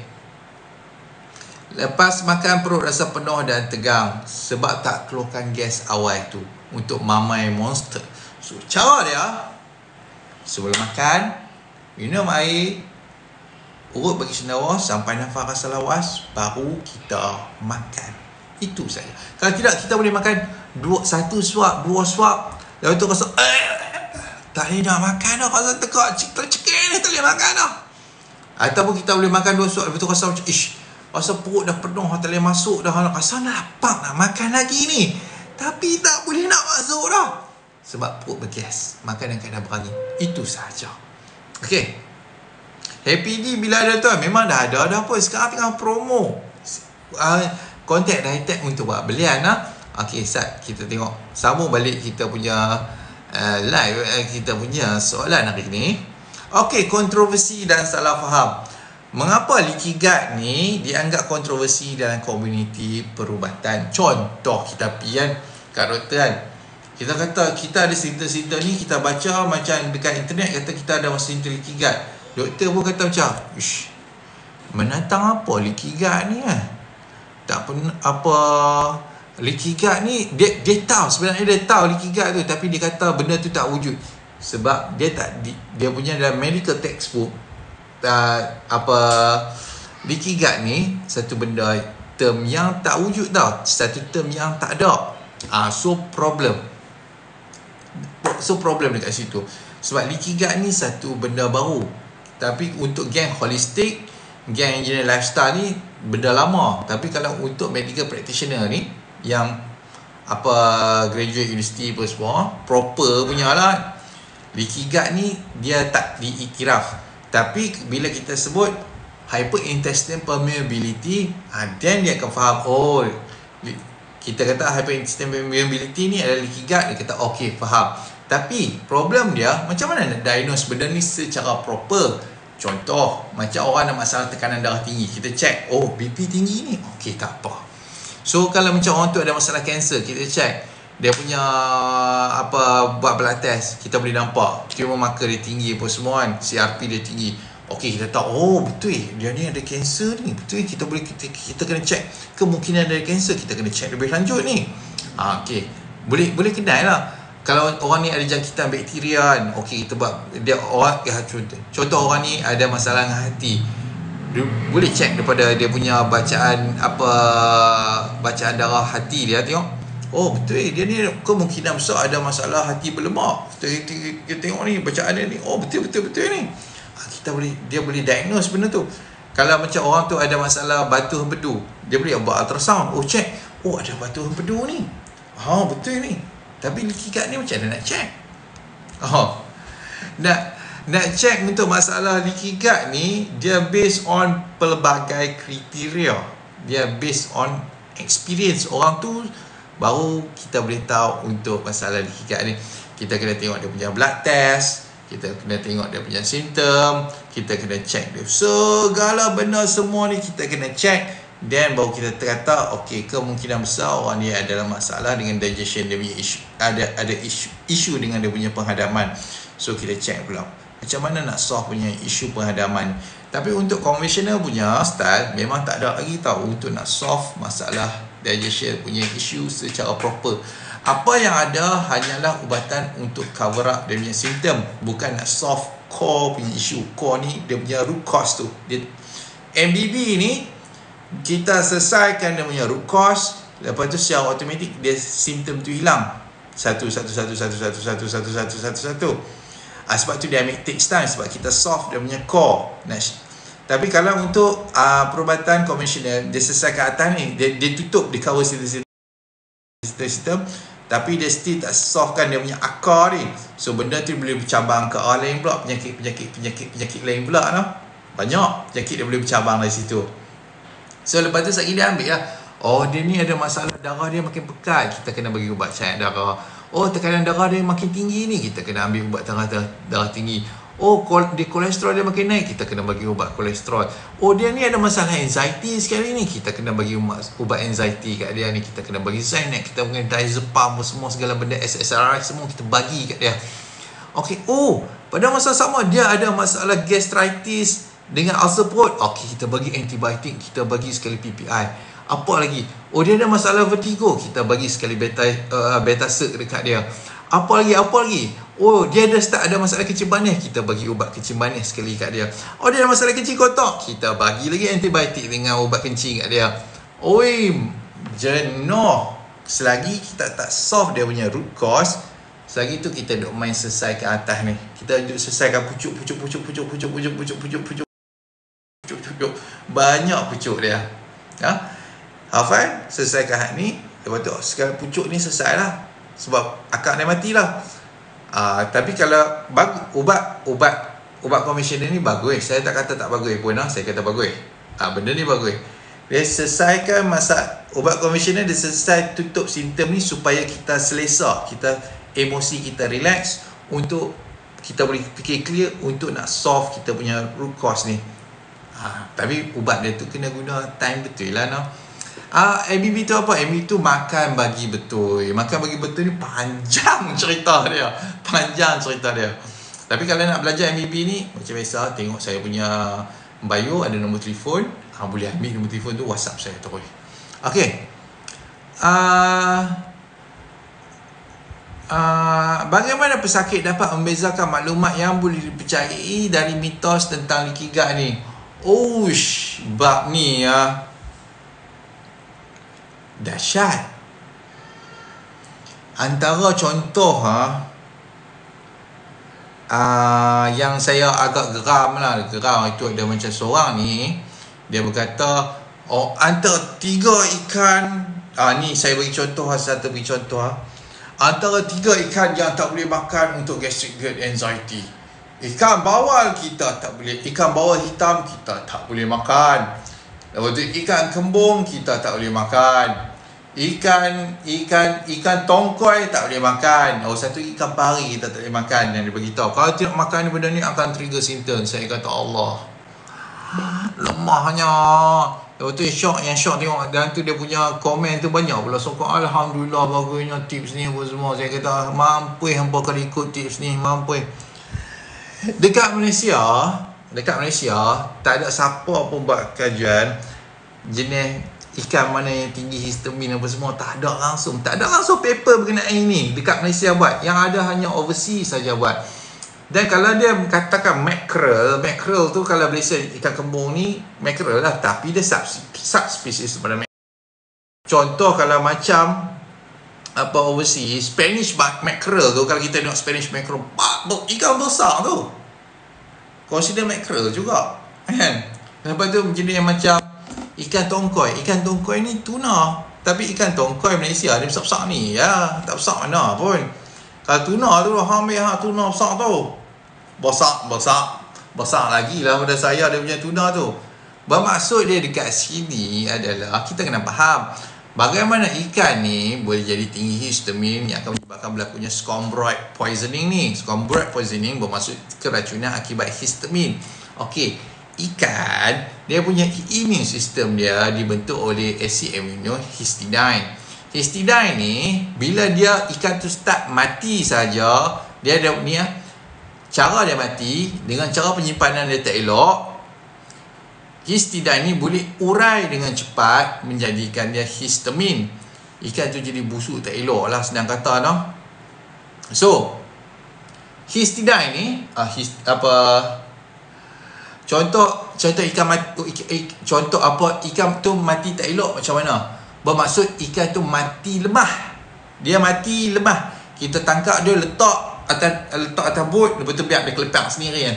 Lepas makan perut rasa penuh dan tegang sebab tak keluarkan gas awal tu untuk mamai monster. So cara dia, sebelum makan minum air, urut bagi sendawa sampai nafas rasa lawas, baru kita makan. Itu saja. Kalau tidak, kita boleh makan satu suap, dua suap, lepas tu rasa tak boleh nak makan dah, rasa tegak tercekik ni, tak boleh makan dah. Ataupun kita boleh makan dua suap, lepas tu rasa macam rasa perut dah penuh, tak boleh masuk dah, rasa nak lapang nak makan lagi ni, tapi tak boleh nak masuk dah sebab perut bergas, makan dalam keadaan berangin. Itu sahaja. Okey. Happy D bila ada tu memang dah ada dah pun. Sekarang tengah promo. Contact Ditech untuk buat belian lah. Okey, Sat, kita tengok sambung balik kita punya live, kita punya soalan hari ni. Okey, kontroversi dan salah faham. Mengapa leaky gut ni dianggap kontroversi dalam komuniti perubatan? Contoh kita pian kat doktor kan. Kita kata kita ada simptom-simptom ni, kita baca macam dekat internet kata kita ada simptom leaky gut. Doktor pun kata macam, menantang apa leaky gut ni kan? Tak pernah apa leaky gut ni, dia tahu, sebenarnya dia tahu leaky gut tu, tapi dia kata benda tu tak wujud sebab dia tak dia punya dalam medical textbook leaky gut ni satu benda, term yang tak wujud tau, satu term yang tak ada. So problem dekat situ. Sebab leaky gut ni satu benda baru. Tapi untuk geng holistik, geng engineer lifestyle ni benda lama. Tapi kalau untuk medical practitioner ni yang graduate university apa semua, proper punya lah, leaky gut ni dia tak diiktiraf. Tapi bila kita sebut hyperintestinal permeability, then dia akan faham, kita kata hyperintestinal permeability ni adalah leaky gut. Dia kata okey, faham. Tapi problem dia, macam mana nak diagnose benda ni secara proper? Contoh, macam orang ada masalah tekanan darah tinggi, kita check, BP tinggi ni, okey, tak apa. So kalau macam orang tu ada masalah kanser, kita check dia punya buat blood test, kita boleh nampak tumor marker dia tinggi apa semua kan, CRP dia tinggi. Okey, kita tahu betul dia ni ada kanser ni, betul kita kena check kemungkinan ada kanser, kita kena check lebih lanjut ni. Okey, boleh kenal lah. Kalau orang ni ada jangkitan bakteria kan, okey, kita buat dia orang contoh orang ni ada masalah dengan hati, dia boleh check daripada dia punya bacaan darah hati dia, tengok betul dia ni kemungkinan besar ada masalah hati berlemak. Kita tengok ni bacaan dia ni, betul ni. Dia boleh diagnose benda tu. Kalau macam orang tu ada masalah batu empedu, dia boleh buat ultrasound, check, ada batu empedu ni, betul ni. Tapi leaky gut ni macam mana nak check? Nak check untuk masalah leaky gut ni, dia based on pelbagai kriteria. Dia based on experience orang tu, baru kita boleh tahu untuk masalah leaky gut ni. Kita kena tengok dia punya blood test, kita kena tengok dia punya simptom, kita kena check dia segala benda semua ni, kita kena check. Then baru kita kata okey, kemungkinan besar orang ni adalah masalah dengan digestion, dia punya ada isu dengan dia punya penghadaman. So kita check pula macam mana nak solve punya isu penghadaman. Tapi untuk conventional punya style memang tak ada lagi tahu untuk nak solve masalah digestion punya isu secara proper. Apa yang ada hanyalah ubatan untuk cover up dia punya simptom, bukan nak solve core punya isu. Core ni dia punya root cause tu. MBB ni kita selesaikan dia punya root cause, lepas tu secara automatik dia simptom tu hilang satu. Sebab tu dia ambil takes time, sebab kita solve dia punya core. Tapi kalau untuk perubatan konvensional, dia selesaikan atas ni, dia tutup, dia cover sistem, tapi dia still tak solvekan dia punya akar ni. So benda tu boleh bercabang ke arah lain pula, penyakit lain pula no? Banyak penyakit dia boleh bercabang dari situ. So lepas tu sekali dia ambil lah, dia ni ada masalah darah dia makin pekat, kita kena bagi ubat cair darah. Tekanan darah dia makin tinggi ni, kita kena ambil ubat darah tinggi. Kolesterol dia makin naik, kita kena bagi ubat kolesterol. Dia ni ada masalah anxiety sekali ni, kita kena bagi ubat anxiety kat dia ni, kita kena bagi Xanax, kita kena diazepam semua segala benda, SSRI semua kita bagi kat dia. Okey, pada masa sama dia ada masalah gastritis dengan ulcer perut. Okey, kita bagi antibiotik, kita bagi sekali PPI. Apa lagi? Dia ada masalah vertigo, kita bagi sekali Betacert dekat dia. Apa lagi? Dia ada start ada masalah kencing manis, kita bagi ubat kencing manis sekali kat dia. Dia ada masalah kencing kotak, kita bagi lagi antibiotik dengan ubat kencing kat dia. Jenuh. Selagi kita tak solve dia punya root cause, selagi tu kita duk main selesaikan atas ni. Kita duk selesaikan pucuk. Banyak pucuk dia. Hafal, selesaikan hak ni. Lepas tu sekarang pucuk ni selesai lah. Sebab akak dia matilah. Tapi kalau ubat konvensional ni bagus. Saya tak kata tak bagus pun. Saya kata bagus. Benda ni bagus. Dia selesaikan ubat konvensional, dia selesai tutup simptom ni supaya kita selesa, emosi kita relax, untuk kita boleh fikir clear untuk nak solve kita punya root cause ni. Tapi ubat dia tu kena guna time betul lah. MBB tu apa? MBB tu makan bagi betul. Makan bagi betul ni panjang cerita dia. Tapi kalau nak belajar MBB ni, macam biasa, tengok saya punya bio, ada nombor telefon. Boleh ambil nombor telefon tu, WhatsApp saya terus. Okey. Bagaimana pesakit dapat membezakan maklumat yang boleh dipercayai dari mitos tentang Ikigai ni? Bab ni dahsyat. Antara contoh yang saya agak geram itu ada macam seorang ni, dia berkata antara 3 ikan, ni saya bagi contoh, satu bagi contoh, antara 3 ikan yang tak boleh makan untuk gastric gut anxiety. Ikan bawal kita tak boleh, ikan bawal hitam kita tak boleh makan. Lepas tu ikan kembung kita tak boleh makan. Ikan tongkoi tak boleh makan. Satu ikan pari kita tak boleh makan. Yang dia beritahu, kalau tidak makan benda ni akan trigger simptom. Saya kata Allah, lemahnya. Lepas tu yang syok tengok, dan tu dia punya komen tu banyak pula sokong, Alhamdulillah bagusnya tips ni apa semua. Saya kata mampu hampa kalau ikut tips ni, mampu. Dekat Malaysia tak ada siapa pun buat kajian jenis ikan mana yang tinggi histamin apa semua. Tak ada langsung paper berkenaan ini dekat Malaysia buat. Yang ada hanya overseas saja buat. Dan kalau dia katakan mackerel tu, kalau Malaysia ikan kembung ni mackerel lah, tapi dia subspecies daripada mackerel. Contoh kalau macam overseas, Spanish mackerel tu, kalau kita tengok Spanish mackerel, ikan besar tu, consider mackerel juga kan. Lepas tu jenis yang macam ikan tongkoi ni tuna, tapi ikan tongkoi Malaysia dia besar-besar ni tak besar mana pun. Kalau tuna tu ambil tuna besar tu, besar lagi lah pada saya dia punya tuna tu. Bermaksud dia dekat sini adalah kita kena faham bagaimana ikan ni boleh jadi tinggi histamin yang akan menyebabkan berlakunya scombroid poisoning ni. Scombroid poisoning bermaksud keracunan akibat histamin. Okey, ikan dia punya immune system dia dibentuk oleh asid amino histidine. Histidine ni bila ikan tu start mati saja, dia ada ni cara dia mati dengan cara penyimpanan dia tak elok. Histidine ni boleh urai dengan cepat menjadikan dia histamin. Ikan tu jadi busuk tak elok lah, senang kata So histidine ni contoh ikan mati, ikan tu mati tak elok macam mana? Bermaksud ikan tu mati lemah. Dia mati lemah. Kita tangkap dia, letak atas bot, lepas tu biar dia kelepak sendiri kan.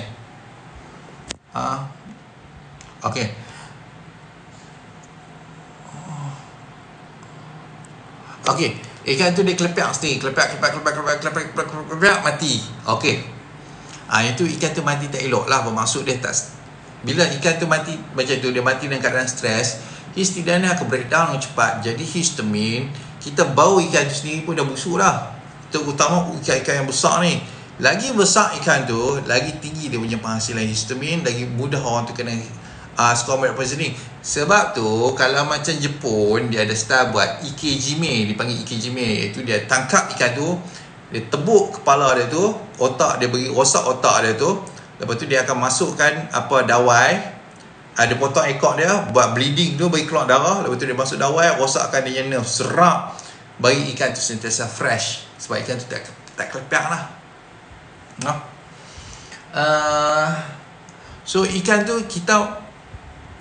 Okey. Ikan tu dia kelepak sendiri, kelepak mati. Okey. Itu ikan tu mati tak elok lah. Bermaksud dia tak, bila ikan tu mati macam tu, dia mati dalam keadaan stres, histidine akan breakdown dengan cepat. Jadi histamin, kita bau ikan tu sendiri pun dah busuk lah. Terutama ikan-ikan yang besar ni. Lagi besar ikan tu, lagi tinggi dia punya penghasilan histamin, lagi mudah orang tu kena scombroid poisoning. Sebab tu kalau macam Jepun, dia ada style buat ikejime, dipanggil ikejime, iaitu dia tangkap ikan tu, Dia tebuk kepala dia tu, otak dia bagi rosak otak dia tu. Lepas tu dia akan masukkan dawai. Dia potong ekor dia, buat bleeding tu, bagi keluar darah. Lepas tu dia masuk dawai, rosakkan dia nerve, serap, bagi ikan tu sentiasa fresh. Sebab ikan tu tak kelepak lah. No? So ikan tu kita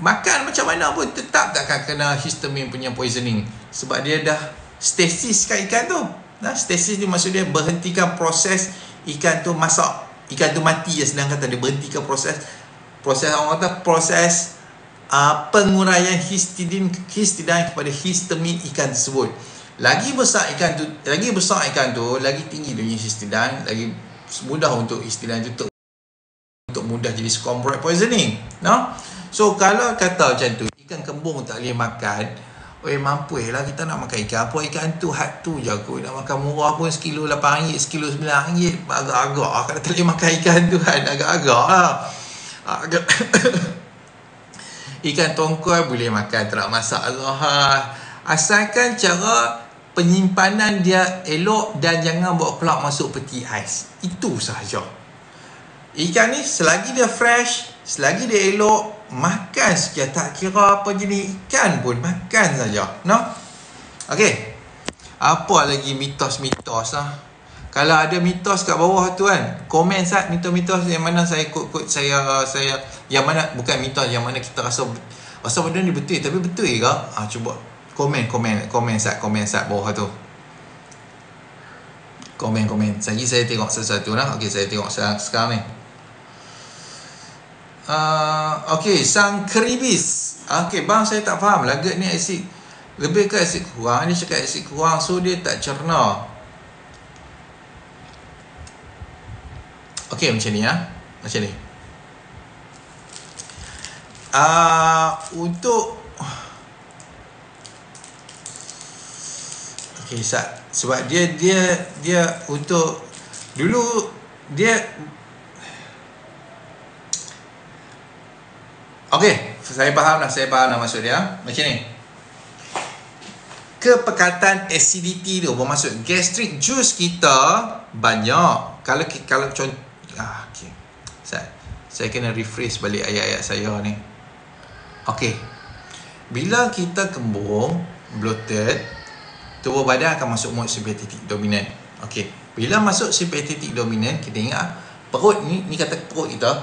makan macam mana pun tetap takkan kena histamine punya poisoning. Sebab dia dah stasis kat ikan tu. Stasis ni maksud dia berhentikan proses ikan tu masak. Ikan tu mati, sedang kata dia berhentikan proses orang kata proses penguraian histidine kepada histamin ikan tersebut. Lagi besar ikan tu, lagi tinggi dia punya histidine, lagi mudah untuk histidine tu untuk mudah jadi scombroid poisoning. No? So kalau kata macam tu, ikan kembung tak boleh makan, mampu lah kita nak makan ikan apa, ikan tu hat tu je kot. Nak makan murah pun sekilo RM8, sekilo RM9, agak-agak kalau tak boleh makan ikan tu kan, agak-agak lah. Ikan tongkol boleh makan, tak ada masalah. Asalkan cara penyimpanan dia elok dan jangan bawa keluar masuk peti ais. Itu sahaja. Ikan ni selagi dia fresh, selagi dia elok, makan saja, tak kira apa jenis ikan pun makan saja. No? Okey. Apa lagi mitos-mitos lah? Kalau ada mitos kat bawah tu kan, komen Sat, mitos-mitos yang mana saya ikut saya yang mana bukan mitos, yang mana kita rasa benda ni betul, tapi betul ke? Cuba komen Sat bawah tu. Komen. Lagi saya tengok sesuatu lah. Okey, saya tengok sekarang ni. Okey, sang keribis. Okey, bang, saya tak faham lagat ni asid lebih ke asid kurang. Dia cakap asid kurang, so dia tak cerna. Okey, macam ni ya. Macam ni. Untuk okey, sebab dia untuk dulu dia okey, saya faham lah maksud dia. Macam ni. Kepekatan acidity tu bermaksud gastric juice kita banyak. Kalau contoh okey. Saya kena rephrase balik ayat-ayat saya ni. Okey. Bila kita kembung, bloated, tubuh badan akan masuk mode sympathetic dominant. Okey. Bila masuk sympathetic dominant, kita ingat perut ni kata perut kita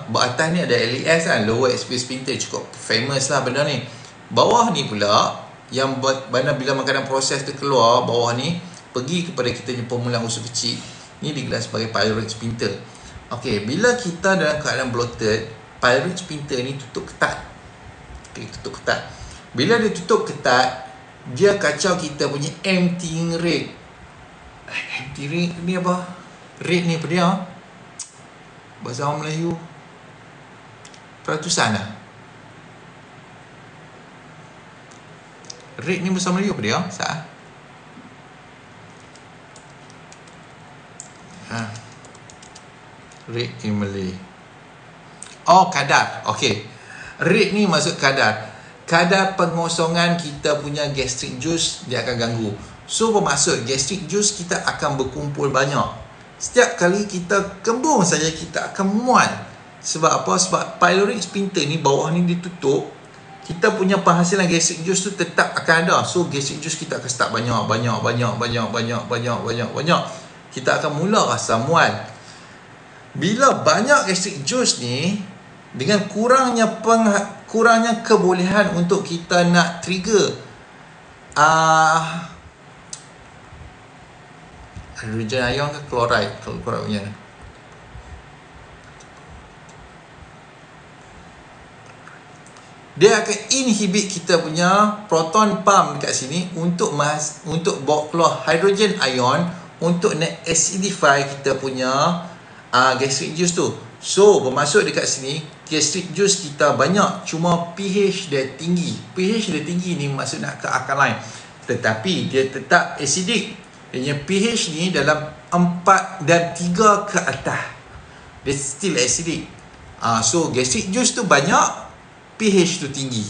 bawah ni ada LES kan, lower extremity sphincter, cukup famous lah benda ni. Bawah ni pula yang mana bila makanan proses tu keluar, bawah ni pergi kepada kita punya permulaan usus kecil, ni digelar sebagai pyloric sphincter. Okey, bila kita dalam keadaan bloated, pyloric sphincter ni tutup ketat. Tutup ketat. Bila dia tutup ketat, dia kacau kita punya emptying rate. Empty rate ni apa? Rate ni apa dia? Bahasa orang Melayu peratusan lah. Rate ni bahasa Melayu apa dia? Rate in Malay. Kadar. Okey. Rate ni maksud kadar. Kadar pengosongan kita punya gastric juice dia akan ganggu. So bermaksud gastric juice kita akan berkumpul banyak. Setiap kali kita kembung saja kita akan mual. Sebab apa? Sebab pyloric sphincter ni bawah ni ditutup. Kita punya penghasilan gastric juice tu tetap akan ada. So gastric juice kita akan start banyak. Kita akan mula rasa mual. Bila banyak gastric juice ni, dengan kurangnya kebolehan untuk kita nak trigger hidrogen ion ke chloride punya, dia akan inhibit kita punya proton pump dekat sini untuk bawa keluar hidrogen ion untuk nak acidify kita punya gastric juice tu. So bermaksud dekat sini gastric juice kita banyak, cuma pH dia tinggi. pH dia tinggi ni maksud nak ke alkaline, tetapi dia tetap acidic. Dia pH ni dalam 4 dan 3 ke atas, dia still acidic. So gastric juice tu banyak, pH tu tinggi.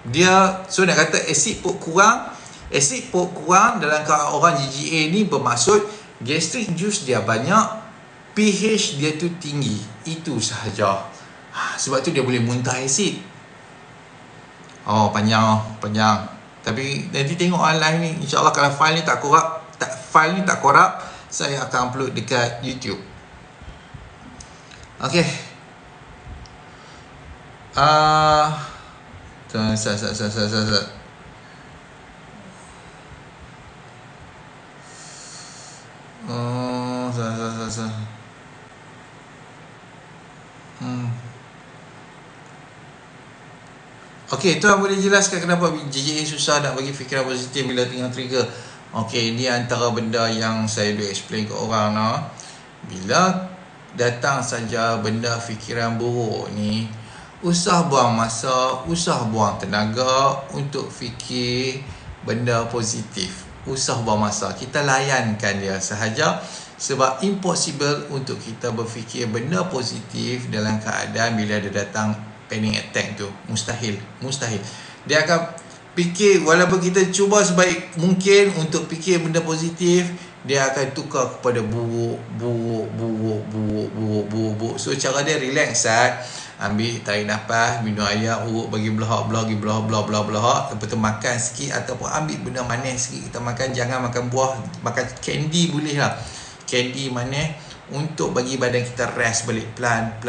Dia so nak kata acid put kurang dalam orang GGA ni bermaksud Gastric juice dia banyak, pH dia tu tinggi. Itu sahaja. Sebab tu dia boleh muntah asid. Oh, panjang. Tapi nanti tengok live ni. InsyaAllah kalau file ni tak korup, saya akan upload dekat YouTube. Okay. Okey, tuan boleh jelaskan kenapa JJA susah nak bagi fikiran positif bila tengah trigger? Okey, ini antara benda yang saya duk explain ke orang no. Bila datang saja benda fikiran buruk ni, usah buang masa, usah buang tenaga untuk fikir benda positif. Usah buang masa, kita layankan dia sahaja. Sebab impossible untuk kita berfikir benda positif dalam keadaan bila dia datang panic attack tu. Mustahil. Dia akan fikir, walaupun kita cuba sebaik mungkin untuk fikir benda positif, dia akan tukar kepada buruk. So cara dia relax sat. Ambil, tarik nafas, minum air, urut bagi belahak, lepas tu makan sikit ataupun ambil benda manis sikit kita makan. Jangan makan buah, makan candy boleh lah. Candy manis untuk bagi badan kita rest balik pelan.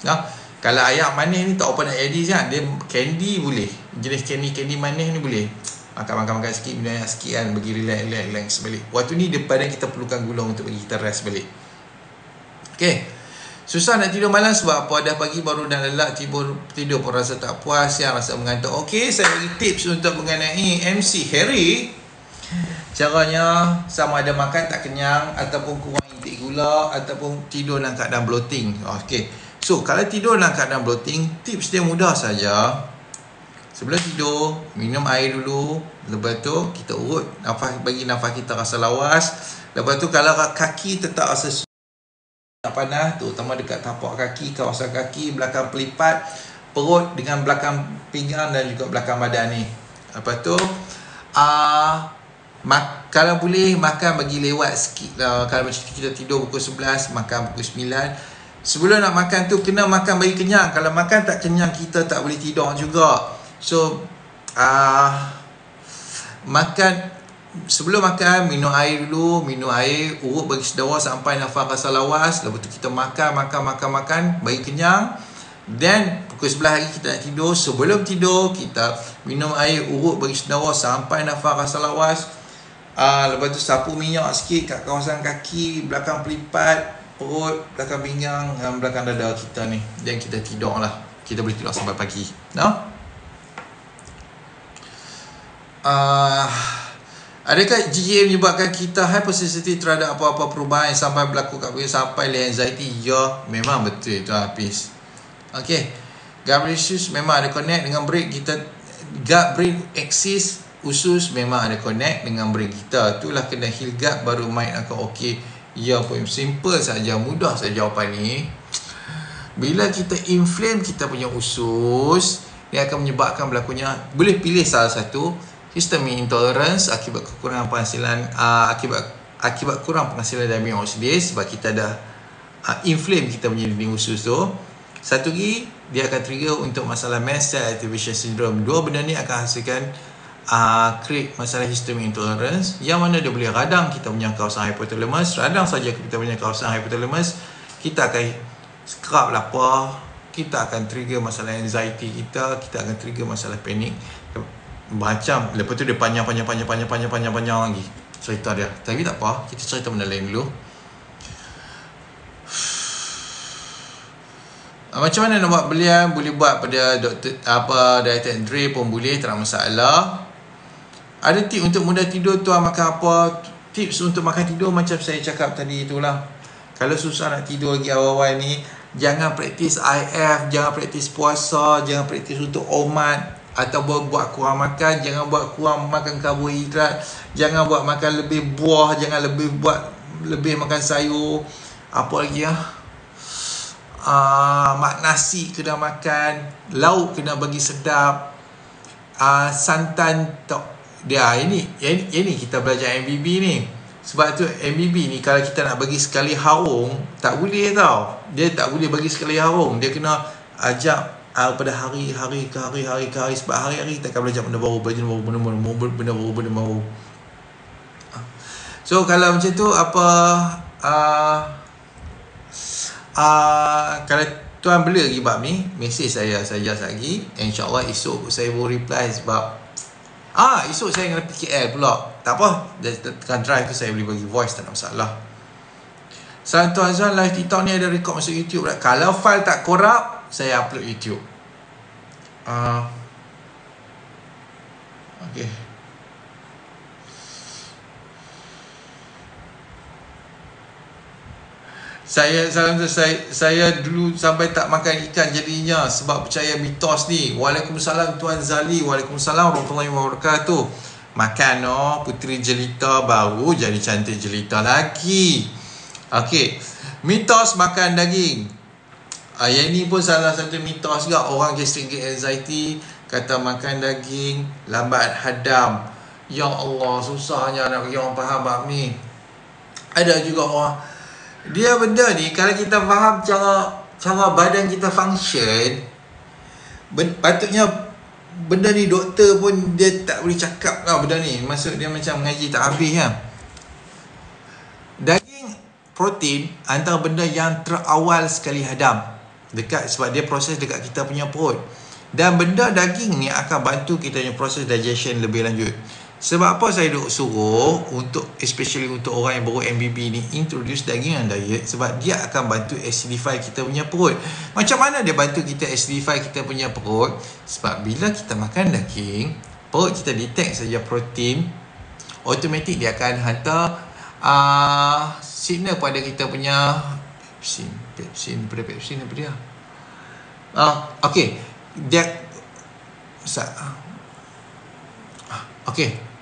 Nah, kalau air manis ni tak apa nak edit kan, dia candy boleh. Jenis candy manis ni boleh. Makan sikit, minum air sikit kan, bagi relax balik. Waktu ni badan kita perlukan gula untuk bagi kita rest balik. Okay. Susah nak tidur malam sebab apa? Dah pagi baru dah lelak, tidur pun rasa tak puas, yang rasa mengantuk. Okey, saya bagi tips untuk mengenai MC Harry. Caranya sama ada makan tak kenyang, ataupun kurang intake gula, ataupun tidur dalam keadaan bloating. Okey. So, kalau tidur dalam keadaan bloating, tips dia mudah saja. Sebelum tidur, minum air dulu. Lepas tu, kita urut nafas, bagi nafas kita rasa lawas. Lepas tu, kalau kaki tetap rasa nak panas, terutama dekat tapak kaki, kawasan kaki, belakang pelipat, perut dengan belakang pinggang dan juga belakang badan ni. Lepas tu, kalau boleh makan bagi lewat sikit lah. Kalau macam kita tidur pukul 11, makan pukul 9. Sebelum nak makan tu kena makan bagi kenyang. Kalau makan tak kenyang, kita tak boleh tidur juga. So makan, sebelum makan minum air dulu. Minum air, urut bagi sedawa sampai nafas rasa lawas. Lepas tu kita makan bagi kenyang. Then pukul 11 lagi kita nak tidur. Sebelum tidur kita minum air, urut bagi sedawa sampai nafas rasa lawas. Lepas tu sapu minyak sikit kat kawasan kaki, belakang pelipat, perut, belakang pinggang dan belakang dada kita ni. Dan kita tidur lah. Kita boleh tidur sampai pagi. No? Adakah GGA menyebabkan kita hypersensitif terhadap apa-apa perubahan yang sampai berlaku kat kita sampai anxiety? Ya, memang betul itu Hafiz. Okay, gut issues memang ada connect dengan brain kita. Gut brain axis usus memang ada connect dengan brain kita. Itulah kena heal gut baru mind akan okey. Ya pun simple saja, mudah saja jawapan ni. Bila kita inflame kita punya usus, dia akan menyebabkan berlakunya, boleh pilih salah satu, histamine intolerance akibat kekurangan penghasilan, akibat kurang penghasilan diamine oxidase sebab kita dah inflame kita punya dinding usus tu. Satu lagi, dia akan trigger untuk masalah mast cell activation syndrome. Dua benda ni akan hasilkan create masalah histamine intolerance, yang mana dia boleh radang kita punya kawasan hypothalamus. Radang saja kita punya kawasan hypothalamus, kita akan scrub lapar, kita akan trigger masalah anxiety kita akan trigger masalah panik. Macam lepas tu dia panjang lagi cerita dia. Tapi tak apa, kita cerita benda lain dulu. Macam mana nak buat belian? Boleh buat pada doktor diet and Dre pun boleh, tak ada masalah. Ada tips untuk mudah tidur tuan, makan apa? Tips untuk makan tidur macam saya cakap tadi itulah. Kalau susah nak tidur lagi awal-awal ni, jangan praktis IF, jangan praktis puasa, jangan praktis untuk omat, atau buat kurang makan, jangan buat kurang makan karbohidrat, jangan buat makan lebih buah, jangan lebih makan sayur. Apa lagi nasi kena makan, lauk kena bagi sedap, santan tak, ini kita belajar MBB ni. Sebab tu MBB ni kalau kita nak bagi sekali harung tak boleh tau. Dia tak boleh bagi sekali harung. Dia kena ajak pada hari-hari ke hari-hari ke hari. Sebab hari-hari kita akan belajar benda baru, benda baru. So kalau macam tu kalau tuan bela lagi bab ni, mesej saya lagi. InsyaAllah esok saya boleh reply sebab esok saya kena PKL pula. Tak apa, tekan drive tu saya boleh bagi voice, tak ada masalah. Salam Tuan Azwan, live TikTok ni ada record masuk YouTube tak? Kalau file tak korup, saya upload YouTube. Okay. Saya dulu sampai tak makan ikan jadinya sebab percaya mitos ni. Waalaikumsalam Tuan Zali. Waalaikumsalam warahmatullahi wabarakatuh. Makan puteri jelita baru jadi cantik jelita lagi. Okey. Mitos makan daging. Yang ni pun salah satu mitos juga. Orang gastrik anxiety kata makan daging lambat hadam. Ya Allah, susahnya nak bagi orang faham bab ni. Ada juga orang dia benda ni kalau kita faham cara badan kita function, patutnya benda ni doktor pun dia tak boleh cakap lah benda ni. Maksud dia macam mengaji tak habis kan. Daging protein antara benda yang terawal sekali hadam sebab dia proses dekat kita punya perut. Dan benda daging ni akan bantu kita punya proses digestion lebih lanjut. Sebab apa saya duk suruh especially untuk orang yang baru MBB ni introduce daging dalam diet, sebab dia akan bantu acidify kita punya perut. Macam mana dia bantu kita acidify kita punya perut? Sebab bila kita makan daging, perut kita detect saja protein, automatik dia akan hantar signal pada kita punya pepsin apa dia? Okey. Okey.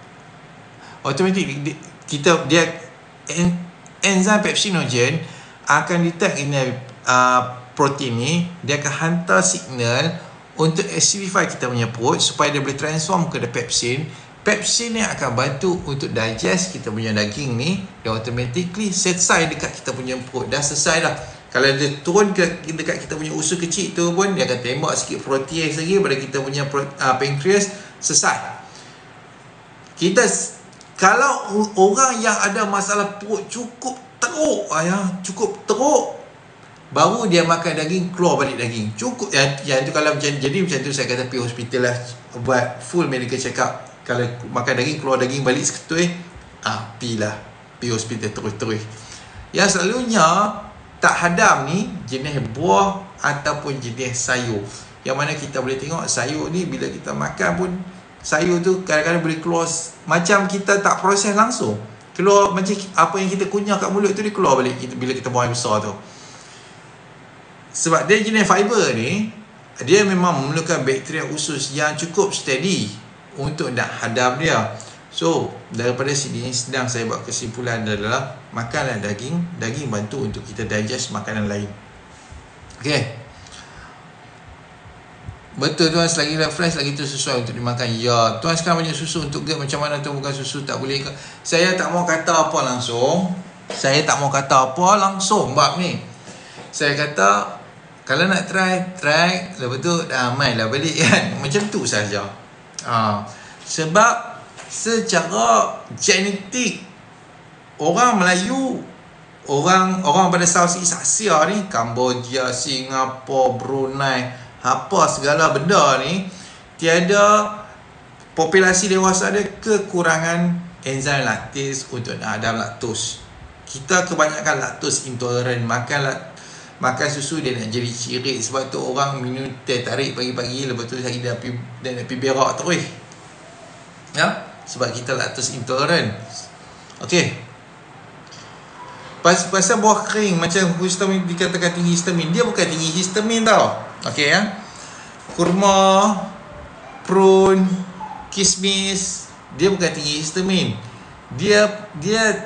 Automatik dia enzim pepsinogen akan detect ini protein ni, dia akan hantar signal untuk acidify kita punya perut supaya dia boleh transform ke pepsin. Pepsin ni akan bantu untuk digest kita punya daging ni, dan automatically selesai dekat kita punya perut. Dah selesai dah. Kalau dia turun dekat kita punya usus kecil tu pun, dia akan tembak sikit protease lagi pada kita punya pankreas, selesai. Kalau orang yang ada masalah perut cukup teruk, baru dia makan daging, keluar balik daging. Cukup yang tu kalau macam tu saya kata pergi hospital lah, buat full medical check up. Kalau makan daging, keluar daging balik seketui, pergi hospital terus. Yang selalunya tak hadam ni jenis buah ataupun jenis sayur. Yang mana kita boleh tengok sayur ni bila kita makan pun, sayur tu kadang-kadang boleh keluar macam kita tak proses langsung. Keluar macam apa yang kita kunyah kat mulut tu, dia keluar balik bila kita buang air besar tu. Sebab dia jenis fiber ni, dia memang memerlukan bakteria usus yang cukup steady untuk nak hadam dia. So, daripada sini sedang saya buat kesimpulan adalah makanlah daging. Daging bantu untuk kita digest makanan lain. Okay. Betul tuan, selagi fresh lagi tu sesuai untuk dimakan. Ya, tuan sekarang banyak susu untuk GERD, macam mana tuan bukan susu tak boleh ke? Saya tak mau kata apa langsung. Bab ni. Saya kata kalau nak try, lepas tu dah main lah balik kan. Macam tu saja. Sebab secara genetik orang Melayu, orang pada Southeast Asia ni, Cambodia, Singapura, Brunei, apa segala benda ni, tiada populasi dewasa ada kekurangan enzim laktis untuk nak hadam laktos. Kita kebanyakan laktos intolerant, makan susu dia nak jadi cirit. Sebab tu orang minum teh tarik pagi-pagi, lepas tu lagi dia nak pergi berak terus. Ya, sebab kita laktos intolerant. Okey. Pasal buah kering macam histamin, dikatakan tinggi histamin, dia bukan tinggi histamin tau. Okey ya. Kurma, prune, kismis, dia bukan tinggi histamin. Dia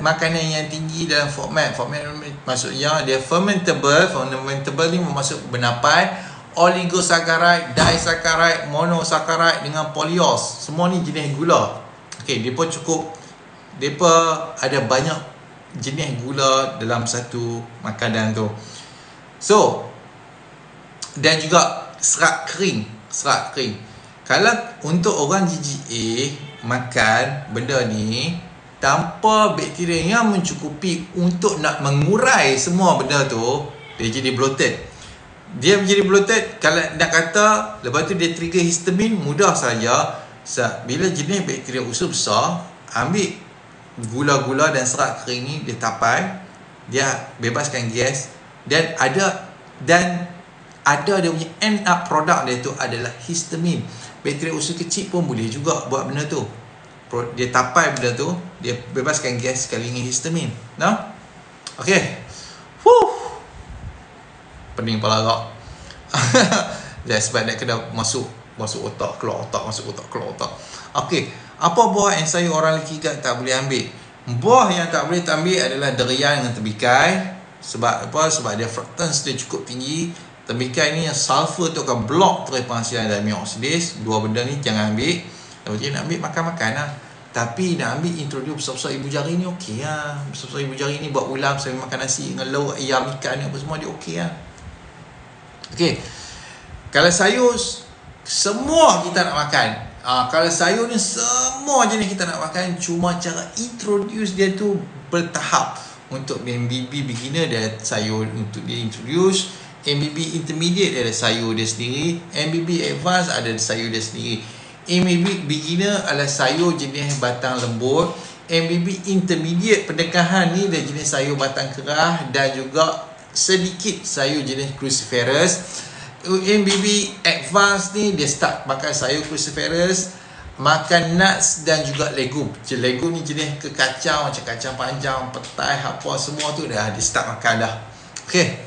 makanan yang tinggi dalam FODMAP. FODMAP maksudnya dia fermentable. Fermentable ni bermaksud bernapai, oligosaccharide, disaccharide, monosaccharide dengan polyos. Semua ni jenis gula. Okay, mereka cukup, mereka ada banyak jenis gula dalam satu makanan tu. So, dan juga serat kering. Kalau untuk orang GGA makan benda ni tanpa bakteria yang mencukupi untuk nak mengurai semua benda tu, dia jadi bloated. Dia menjadi bloated. Kalau nak kata lepas tu dia trigger histamin, mudah saja. Bila jenis bakteria usus besar ambil gula-gula dan serat kering ni, dia tapai, dia bebaskan gas, dan ada dia punya end up product dia tu adalah histamin. Bakteria usus kecil pun boleh juga buat benda tu. Dia tapai benda tu, dia bebaskan gas sekali dengan histamin. Nah, okay. Pening kepala agak. Jadi sebab dia kena masuk otak, keluar otak, masuk otak, keluar otak. Okay, apa buah yang sayur orang lelaki tak boleh ambil? Buah yang tak boleh ambil adalah durian dengan tembikai. Sebab apa? Sebab dia fructose dia cukup tinggi. Tembikai ni yang sulfur tu akan block terus penghasilan diamine oxidase. Dua benda ni jangan ambil. Lepas tu nak ambil makan-makan lah. Tapi nak ambil introduce besar-besar ibu jari ni okey lah. Besar-besar ibu jari ni buat ulam sambil makan nasi dengan lauk ayam, ikan ni apa semua, dia okey lah. Okey. Kalau sayur semua kita nak makan. Kalau sayur ni semua jenis kita nak makan, cuma cara introduce dia tu bertahap. Untuk MBB beginner dia sayur untuk dia introduce, MBB intermediate ada sayur dia sendiri, MBB advance ada sayur dia sendiri. MBB beginner adalah sayur jenis batang lembut, MBB intermediate pendekahan ni dia jenis sayur batang kerah dan juga sedikit sayur jenis cruciferous. MBB advance ni dia start makan sayur cruciferous, makan nuts dan juga legum. Legum ni jenis kacang, macam kacang panjang, petai, apa semua tu dah dia start makan dah. Okay.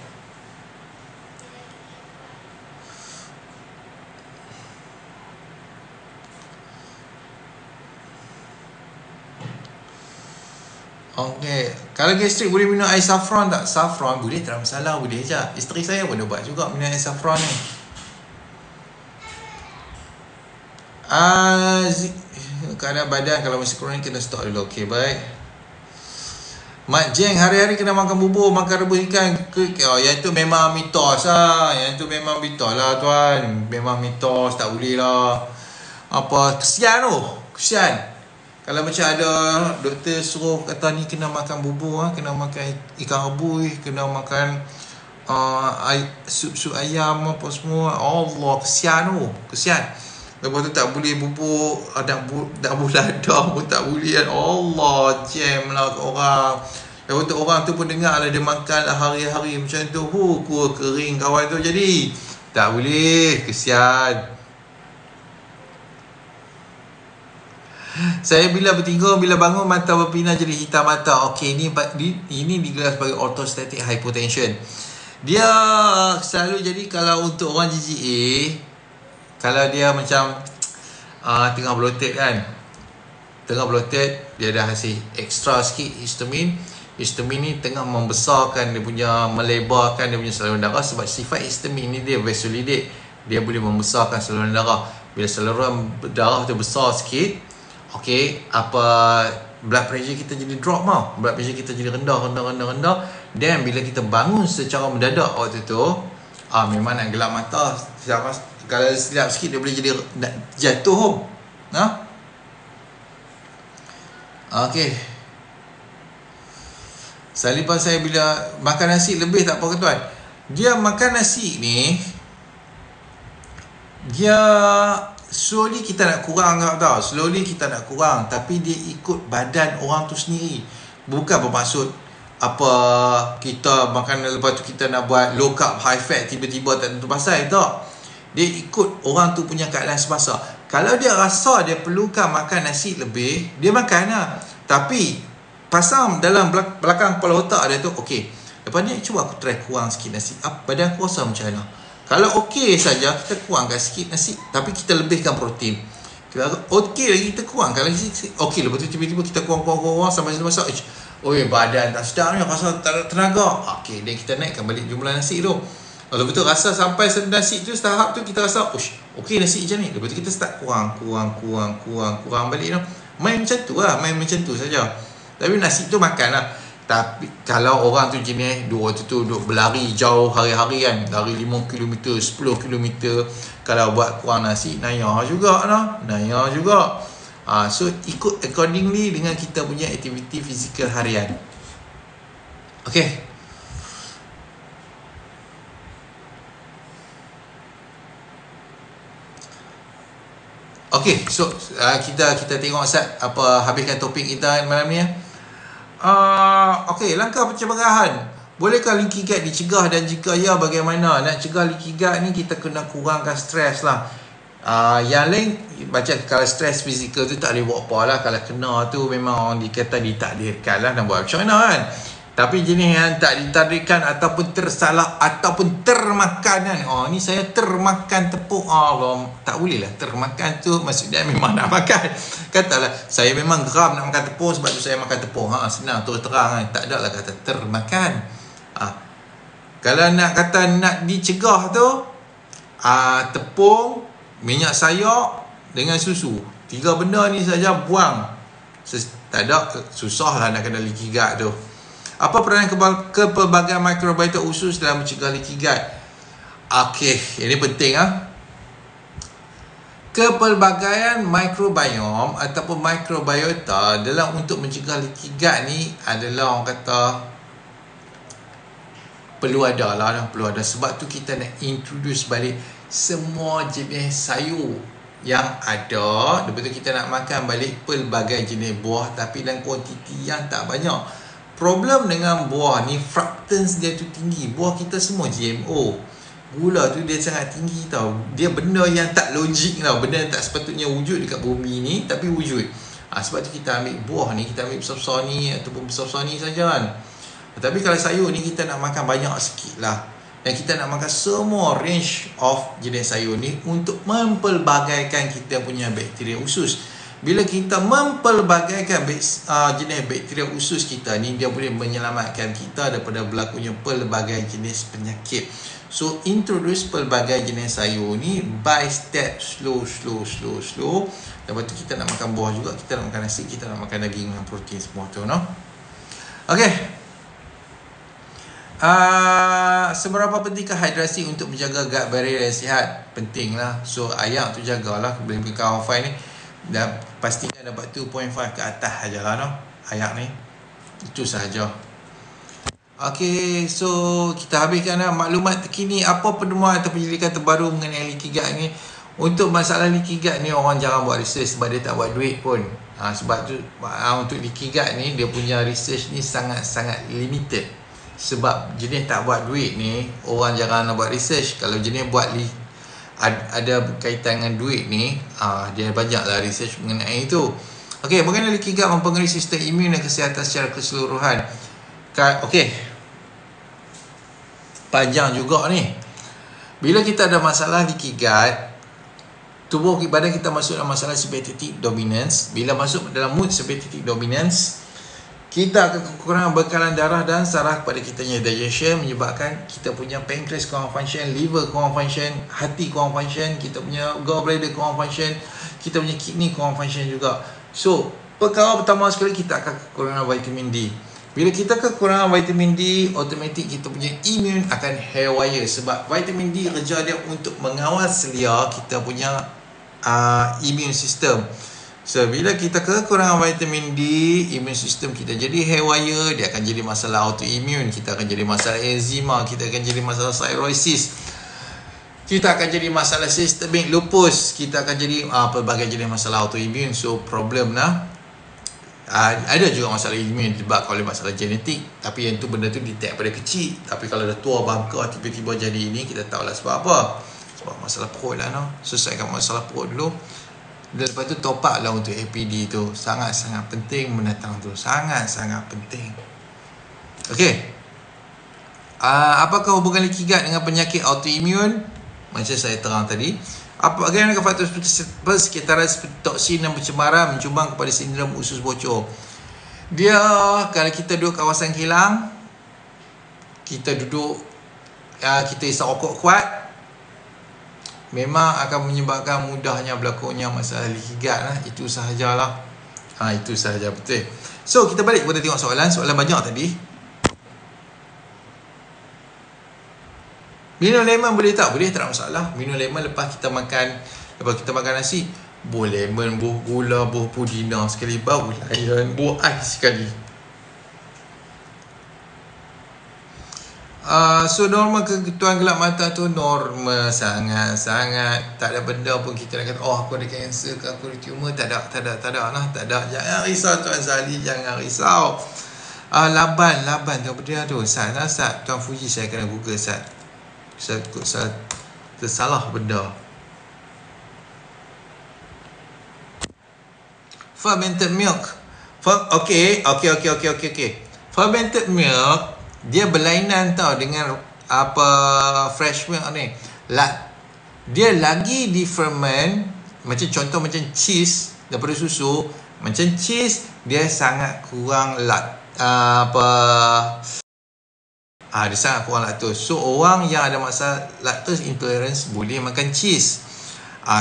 Okay. Kalau gastrik boleh minum air saffron tak? Saffron boleh, tak ada masalah, boleh je. Isteri saya pun buat juga minum air saffron ni. Keadaan badan kalau masih kurang kena stop dulu. Okay, baik. Mak Jeng hari-hari kena makan bubur, makan rebus ikan. Yang tu memang mitos lah. Yang tu memang mitos lah tuan. Memang mitos, tak boleh lah. Apa, kesian tu. Kesian. Kalau macam ada doktor suruh kata ni kena makan bubur, kena makan ikan rebus, kena makan sup-sup ayam apa semua. Allah, kesian tu. Kesian. Lepas tu tak boleh bubur, tak boleh ladang pun tak boleh. Allah, jam lah orang. Lepas tu orang tu pun dengar lah dia makan lah hari-hari macam tu. Kuah kering kawan tu jadi. Tak boleh, kesian. Saya bila bertidur, bila bangun mata berpindah jadi hitam mata. Okey, ini digelar sebagai orthostatic hypotension. Dia selalu jadi kalau untuk orang GGA, kalau dia macam tengah bloated kan. Tengah bloated, dia dah hasil extra sikit histamin. Histamin ni tengah membesarkan dia punya, melebarkan dia punya saluran darah. Sebab sifat histamin ni dia vasodilate. Dia boleh membesarkan saluran darah. Bila saluran darah tu besar sikit, okey, blood pressure kita jadi drop mau. Blood pressure kita jadi rendah. Dan bila kita bangun secara mendadak waktu tu, memang nak gelap mata. Kalau silap sikit dia boleh jadi jatuh. Okey. Salipan saya bila makan nasi lebih tak apa ke tuan? Dia makan nasi ni, dia slowly kita nak kurang tau. Slowly kita nak kurang. Tapi dia ikut badan orang tu sendiri. Bukan bermaksud apa kita makan lepas tu kita nak buat low carb high fat tiba-tiba tak tentu pasal. Tak. Dia ikut orang tu punya keadaan semasa. Kalau dia rasa dia perlukan makan nasi lebih, dia makan lah. Tapi pasang dalam belakang kepala otak dia tu, okey, lepas ni cuba aku try kurang sikit nasi. Badan aku rasa macam mana? Kalau okey saja, kita kurangkan sikit nasi, tapi kita lebihkan protein. Kalau okey lagi, kita kurang. Kalau okey, lepas tu tiba-tiba kita kurang sampai satu masa, badan tak sedap ni, rasa tak ada tenaga. Okey, dan kita naikkan balik jumlah nasi tu. Lepas tu rasa sampai nasi tu, tahap tu kita rasa, okey nasi macam ni. Lepas tu kita start kurang balik tu. Main macam tu lah, main macam tu saja. Tapi nasi tu makan lah. Tapi kalau orang tu jenis dua tu duduk berlari jauh hari-hari kan, lari 5km, 10km, kalau buat kurang nasi, naya juga lah, naya juga. So ikut accordingly dengan kita punya aktiviti fizikal harian. Okay. Okay, so kita tengok Ustaz apa habiskan topik kita malam ni ya. Okay, langkah pencegahan. Bolehkah leaky gut dicegah, dan jika ya, bagaimana? Nak cegah leaky gut ni kita kena kurangkan stres lah. Yang lain macam kalau stres fizikal tu tak boleh buat apa lah. Kalau kena tu memang orang dikata ditakdirkan lah, nak buat macam mana kan. Tapi jenis yang tak ditakdirkan ataupun tersalah ataupun termakan kan. Ni saya termakan tepung. Tak boleh lah. Termakan tu maksudnya memang nak makan. Katalah saya memang geram nak makan tepung, sebab tu saya makan tepung. Senang terus terang kan. Tak ada lah kata termakan. Kalau nak kata nak dicegah tu, tepung, minyak sayur dengan susu, 3 benda ni saja buang. Tak ada, susah lah nak kena leaky gut tu. Apa peranan kepelbagaian mikrobiota usus dalam mencegah leaky gut? Okey, ini penting Kepelbagaian mikrobiom ataupun mikrobiota dalam untuk mencegah leaky gut ni adalah orang kata perlu ada lah, perlu ada. Sebab tu kita nak introduce balik semua jenis sayur yang ada. Lepas tu kita nak makan balik pelbagai jenis buah, tapi dalam kuantiti yang tak banyak. Problem dengan buah ni, fructose dia tu tinggi. Buah kita semua GMO. Gula tu dia sangat tinggi tau. Dia benda yang tak logik tau. Benda yang tak sepatutnya wujud dekat bumi ni, tapi wujud. Sebab tu kita ambil buah ni, kita ambil besar-besar ni ataupun besar-besar ni saja kan. Tapi kalau sayur ni kita nak makan banyak sikit lah. Dan kita nak makan semua range of jenis sayur ni untuk mempelbagaikan kita punya bakteria usus. Bila kita mempelbagaikan jenis bakteria usus kita ni, dia boleh menyelamatkan kita daripada berlakunya pelbagai jenis penyakit. So introduce pelbagai jenis sayur ni by step, slow. Lepas tu kita nak makan buah juga, kita nak makan nasi, kita nak makan daging dengan protein semua tu, no? Okay. Seberapa pentingkah hidrasi untuk menjaga gut barrier yang sihat? Penting lah. So ayak tu jagalah bila kawan fine ni, dan pastikan dapat 2.5 ke atas saja lah, no? Ayak ni. Itu sahaja. Okay, so kita habiskan lah maklumat terkini. Apa penemuan atau penyelidikan terbaru mengenai leaky gut ni? Untuk masalah leaky gut ni, orang jarang buat research sebab dia tak buat duit pun. Sebab tu untuk leaky gut ni, dia punya research ni sangat-sangat limited. Sebab jenis tak buat duit ni, orang jarang nak buat research. Kalau jenis buat ada kaitan dengan duit ni, dia banyaklah research mengenai itu. Okey, bagaimana leaky gut mempengaruhi sistem imun dan kesihatan secara keseluruhan? Okey, panjang juga ni. Bila kita ada masalah leaky gut, tubuh badan kita masuk dalam masalah sympathetic dominance. Bila masuk dalam mood sympathetic dominance, kita akan kekurangan bekalan darah dan saraf kepada kita punya digestion, menyebabkan kita punya pancreas kurang function, liver kurang function, hati kurang function, kita punya gallbladder kurang function, kita punya kidney kurang function juga. So, perkara pertama sekali, kita akan kekurangan vitamin D. Bila kita kekurangan vitamin D, automatik kita punya imun akan haywire. Sebab vitamin D kerja dia untuk mengawal selia kita punya immune system. So, bila kita kekurangan vitamin D, immune system kita jadi haywire, dia akan jadi masalah autoimmune, kita akan jadi masalah eczema, kita akan jadi masalah psoriasis, kita akan jadi masalah systemic lupus, kita akan jadi pelbagai jenis masalah autoimmune. So, problem lah. Ada juga masalah immune disebabkan oleh masalah genetik, tapi yang tu benda tu detect pada kecil. Tapi kalau dah tua bangka tiba-tiba jadi ini, kita tahulah sebab apa. Sebab masalah perut lah, no? Selesaikan masalah perut dulu. Dan lepas tu top up lah untuk APD tu. Sangat-sangat penting mendatang tu. Sangat-sangat penting. Okey. Apakah hubungan leaky gut dengan penyakit autoimun? Macam saya terang tadi. Bagaimana faktor persekitaran seperti toksin dan pencemaran menyumbang kepada sindrom usus bocor? Dia, kalau kita duduk kawasan kilang, kita duduk, kita isap rokok kuat, memang akan menyebabkan mudahnya berlakunya masalah leaky gut lah. Itu sahajalah. Itu sahaja, betul. So kita balik kepada tengok soalan banyak tadi. Minum lemon boleh tak? Boleh, tak ada masalah. Minum lemon lepas kita makan nasi. Buah lemon, buah gula, buah pudina sekali, buah layan, buah ais sekali. So normal ketuan gelap mata tu normal sangat-sangat. Tak ada benda pun kita nak kata aku ada kanser ke, aku ada tumor. Tak ada lah, tak ada. Jangan risau Tuan Zali, jangan risau. Laban tu benda tu. Sat Tuan Fuji, saya kena google Sat. Saya tersalah benda. Fermented milk. Okay. Fermented milk dia berlainan tau dengan fresh milk ni. Dia lagi di ferment, macam contoh macam cheese daripada susu. Macam cheese dia sangat kurang dia sangat kurang laktos. So orang yang ada masalah lactose intolerance boleh makan cheese.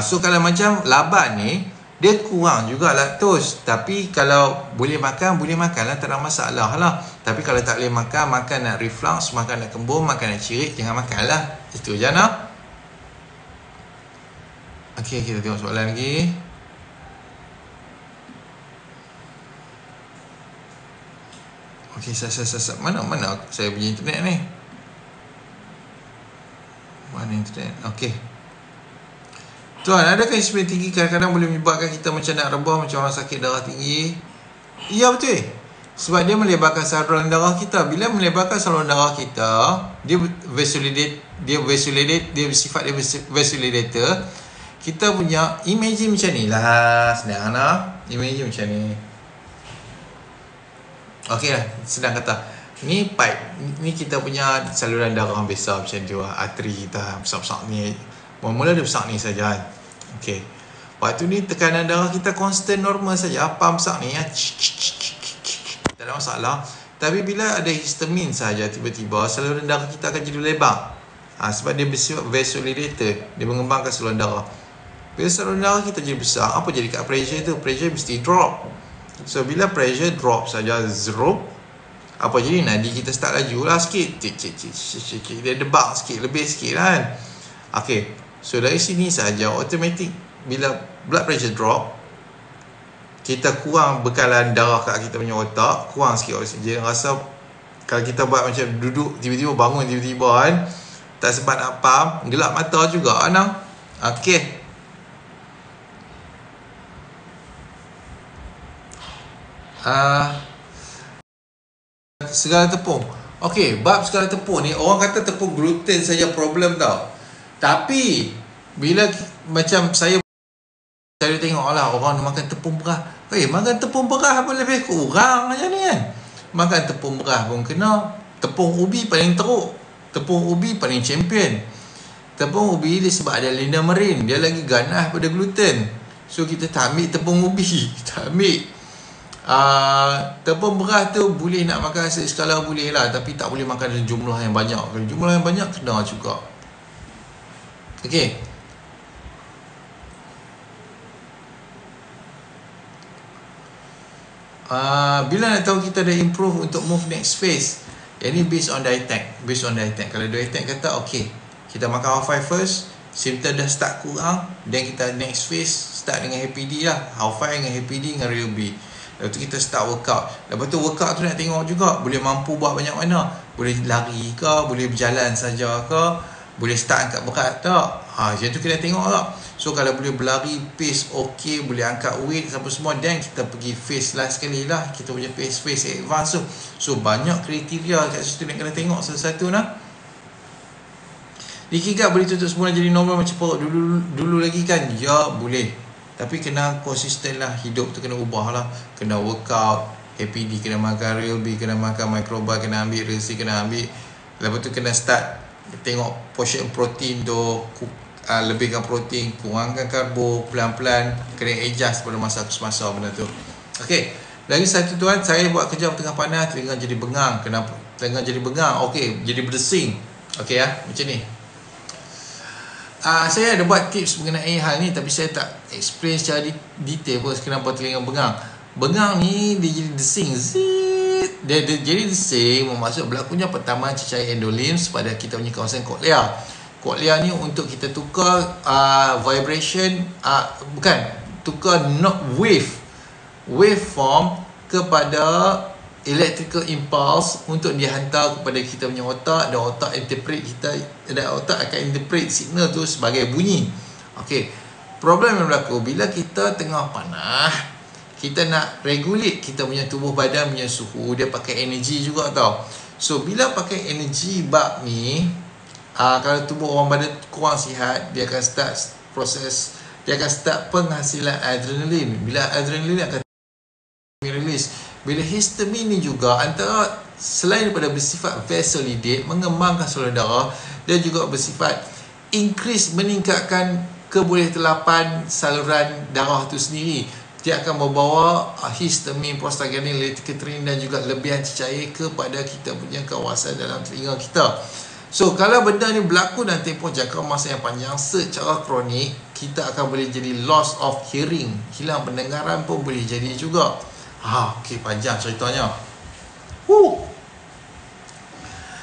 So kalau macam laban ni, dia kurang juga laktos. Tapi kalau boleh makan lah, tak ada masalah lah. Tapi kalau tak boleh makan nak reflux, makan nak kembung, makan nak cirit, jangan makan lah. Itu je nak. Okay, kita tengok soalan lagi. Okay, mana saya punya internet ni? Mana internet? Okay. Tuan, adakah insulin tinggi kadang-kadang boleh menyebabkan kita macam nak rebah, macam orang sakit darah tinggi? Ya, betul. Sebab dia melebarkan saluran darah kita. Bila melebarkan saluran darah kita, dia sifat dia vasodilator. Kita punya imagine macam ni lah. Senang lah. Imagine macam ni. Okey lah, senang kata. Ni pipe. Ni kita punya saluran darah besar macam tu lah. Arteri kita besar-besar ni. Mula-mula dia besar ni saja. Okey. Waktu ni tekanan darah kita constant normal saja. Pump besar ni. Tak ada masalah. Tapi bila ada histamin saja, tiba-tiba saluran darah kita akan jadi lebar. Sebab dia bersifat vasodilator. Dia mengembangkan saluran darah. Bila saluran darah kita jadi besar, apa jadi kat pressure tu? Pressure mesti drop. So bila pressure drop saja, zero, apa jadi? Nadi kita start laju lah sikit. Dia debak sikit, lebih sikit kan. Okay. So dari sini saja automatic bila blood pressure drop, kita kurang bekalan darah kat kita punya otak, kurang sikit oksigen. Rasa kalau kita buat macam duduk tiba-tiba bangun tiba-tiba kan, tak sempat nak pump, gelap mata juga kan. Okey. Segala tepung. Okey, bab segala tepung ni orang kata tepung gluten saja problem tau. Tapi bila macam saya tengok lah orang makan tepung beras. Makan tepung beras pun lebih kurang macam ni kan. Makan tepung beras pun kena. Tepung ubi paling teruk. Tepung ubi paling champion. Tepung ubi dia sebab ada linamarin, dia lagi ganas pada gluten. So kita tak ambil tepung ubi, kita ambil tepung beras tu boleh nak makan sekala boleh lah, tapi tak boleh makan dalam jumlah yang banyak. Kalau jumlah yang banyak kena juga. Okey. Bila nak tahu kita dah improve untuk move next phase? Yang ni based on diet tag. Kalau diet tag kata okey, kita makan half 5 first, symptom dah start kurang, then kita next phase start dengan HPD lah. Half 5 dengan HPD dengan real B. Lepas tu kita start workout. Lepas tu workout tu nak tengok juga boleh mampu buat banyak mana. Boleh lari ke, boleh berjalan saja ke, boleh start angkat berat tak. Macam tu kita tengok lah. So kalau boleh berlari, pace okey, boleh angkat weight sampai semua, then kita pergi phase last sekali lah. Kita punya phase advance tu. So banyak kriteria kat situ nak kena tengok satu-satu lah. Leaky gut boleh tutup semula jadi normal macam perut dulu lagi kan? Ya boleh. Tapi kena konsisten lah. Hidup tu kena ubah lah. Kena workout, APD kena makan, real B kena makan, microba kena ambil, real C kena ambil. Lepas tu kena start tengok portion protein tu, lebihkan protein, kurangkan karbo, pelan-pelan. Kena adjust pada masa ke semasa benda tu. Okay. Lagi satu tuan, saya buat kerja tengah panas, telinga jadi bengang. Kenapa? Telinga jadi bengang. Okay, jadi berdesing. Okay ya, macam ni. Saya ada buat tips mengenai hal ni, tapi saya tak explain secara detail pun kenapa telinga bengang. bengang ni dia jadi desing. Zit. Dia jadi desing, maksud berlakunya pertama cecair endolims pada kita punya kawasan koklea. Koklea ni untuk kita tukar vibration, tukar waveform kepada electrical impulse untuk dihantar kepada kita punya otak, dan otak akan interpret signal tu sebagai bunyi. Okey. Problem yang berlaku bila kita tengah panah, kita nak regulate kita punya tubuh badan punya suhu, dia pakai energi juga tau. So bila pakai energi bab ni, kalau tubuh orang badan kurang sihat, dia akan start penghasilan adrenalin. Bila adrenalin akan release, bila histamin ni juga antara selain daripada bersifat vasodilate, mengembangkan saluran darah, dia juga bersifat meningkatkan kebolehtelapan saluran darah tu sendiri. Dia akan membawa histamin, prostaglandin, leukotriene dan juga lebihan cecair kepada kita punya kawasan dalam telinga kita. So kalau benda ni berlaku dalam tempoh jangka masa yang panjang secara kronik, kita akan boleh jadi loss of hearing, hilang pendengaran pun boleh jadi juga. Okey, panjang ceritanya.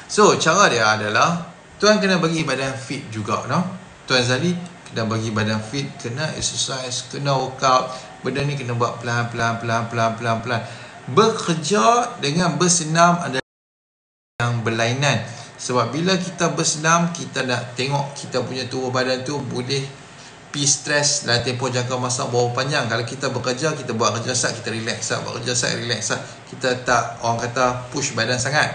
So cara dia adalah tuan kena bagi badan fit juga, no? Tuan Zali kena bagi badan fit, kena exercise, kena workout. Benda ni kena buat pelan-pelan. Bekerja dengan bersenam adalah yang berlainan. Sebab bila kita bersenam, kita nak tengok kita punya tubuh badan tu boleh stress dalam tempoh jangka masa berapa panjang. Kalau kita bekerja, kita buat kerja sat, kita relax sat, buat kerja sat, relax sat. Kita tak, orang kata, push badan sangat.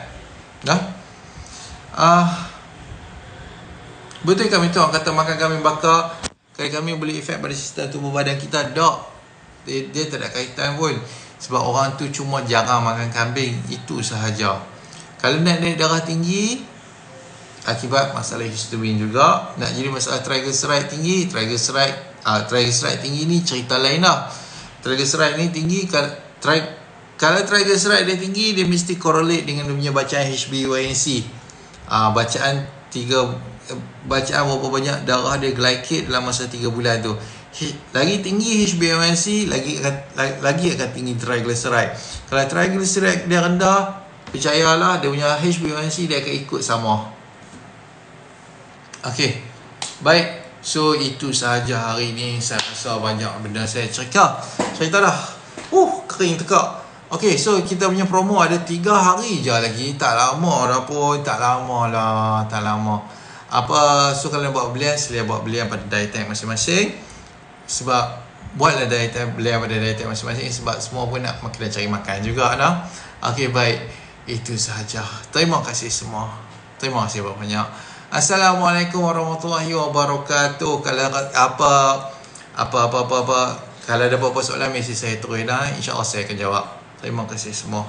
Betul kami tu orang kata makan kambing bakar kari kambing boleh efek pada sistem tubuh badan kita? Tak. Dia tak ada kaitan pun. Sebab orang tu cuma jarang makan kambing, itu sahaja. Kalau nak naik darah tinggi, akibat masalah histamin juga. Nak jadi masalah triglyceride tinggi, triglyceride tinggi ni cerita lain lah. Triglyceride ni tinggi, kalau triglyceride dia tinggi, dia mesti correlate dengan dia punya bacaan HbA1c. Bacaan berapa banyak darah dia glycate dalam masa 3 bulan tu. Lagi tinggi HbA1c, lagi akan tinggi triglyceride. Kalau triglyceride dia rendah, percayalah dia punya HbA1c dia akan ikut sama. Okey. Baik. So itu sahaja hari ni. Saya rasa banyak benda saya cerita dah. Kering tekak. Okey, so kita punya promo ada 3 hari je lagi. Tak lama dah pun. Tak lama. So kalau nak buat belian, sila buat belian pada diet time masing-masing. Sebab buatlah belian pada diet time masing-masing. Sebab semua pun nak kena cari makan juga dah. Okey, baik. Itu sahaja. Terima kasih semua. Terima kasih banyak. Assalamualaikum warahmatullahi wabarakatuh. Kalau kalau ada apa-apa soalan, mesti saya terus dah. InsyaAllah saya akan jawab. Terima kasih semua.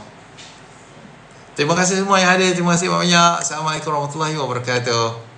Terima kasih semua yang hadir. Terima kasih banyak. Assalamualaikum warahmatullahi wabarakatuh.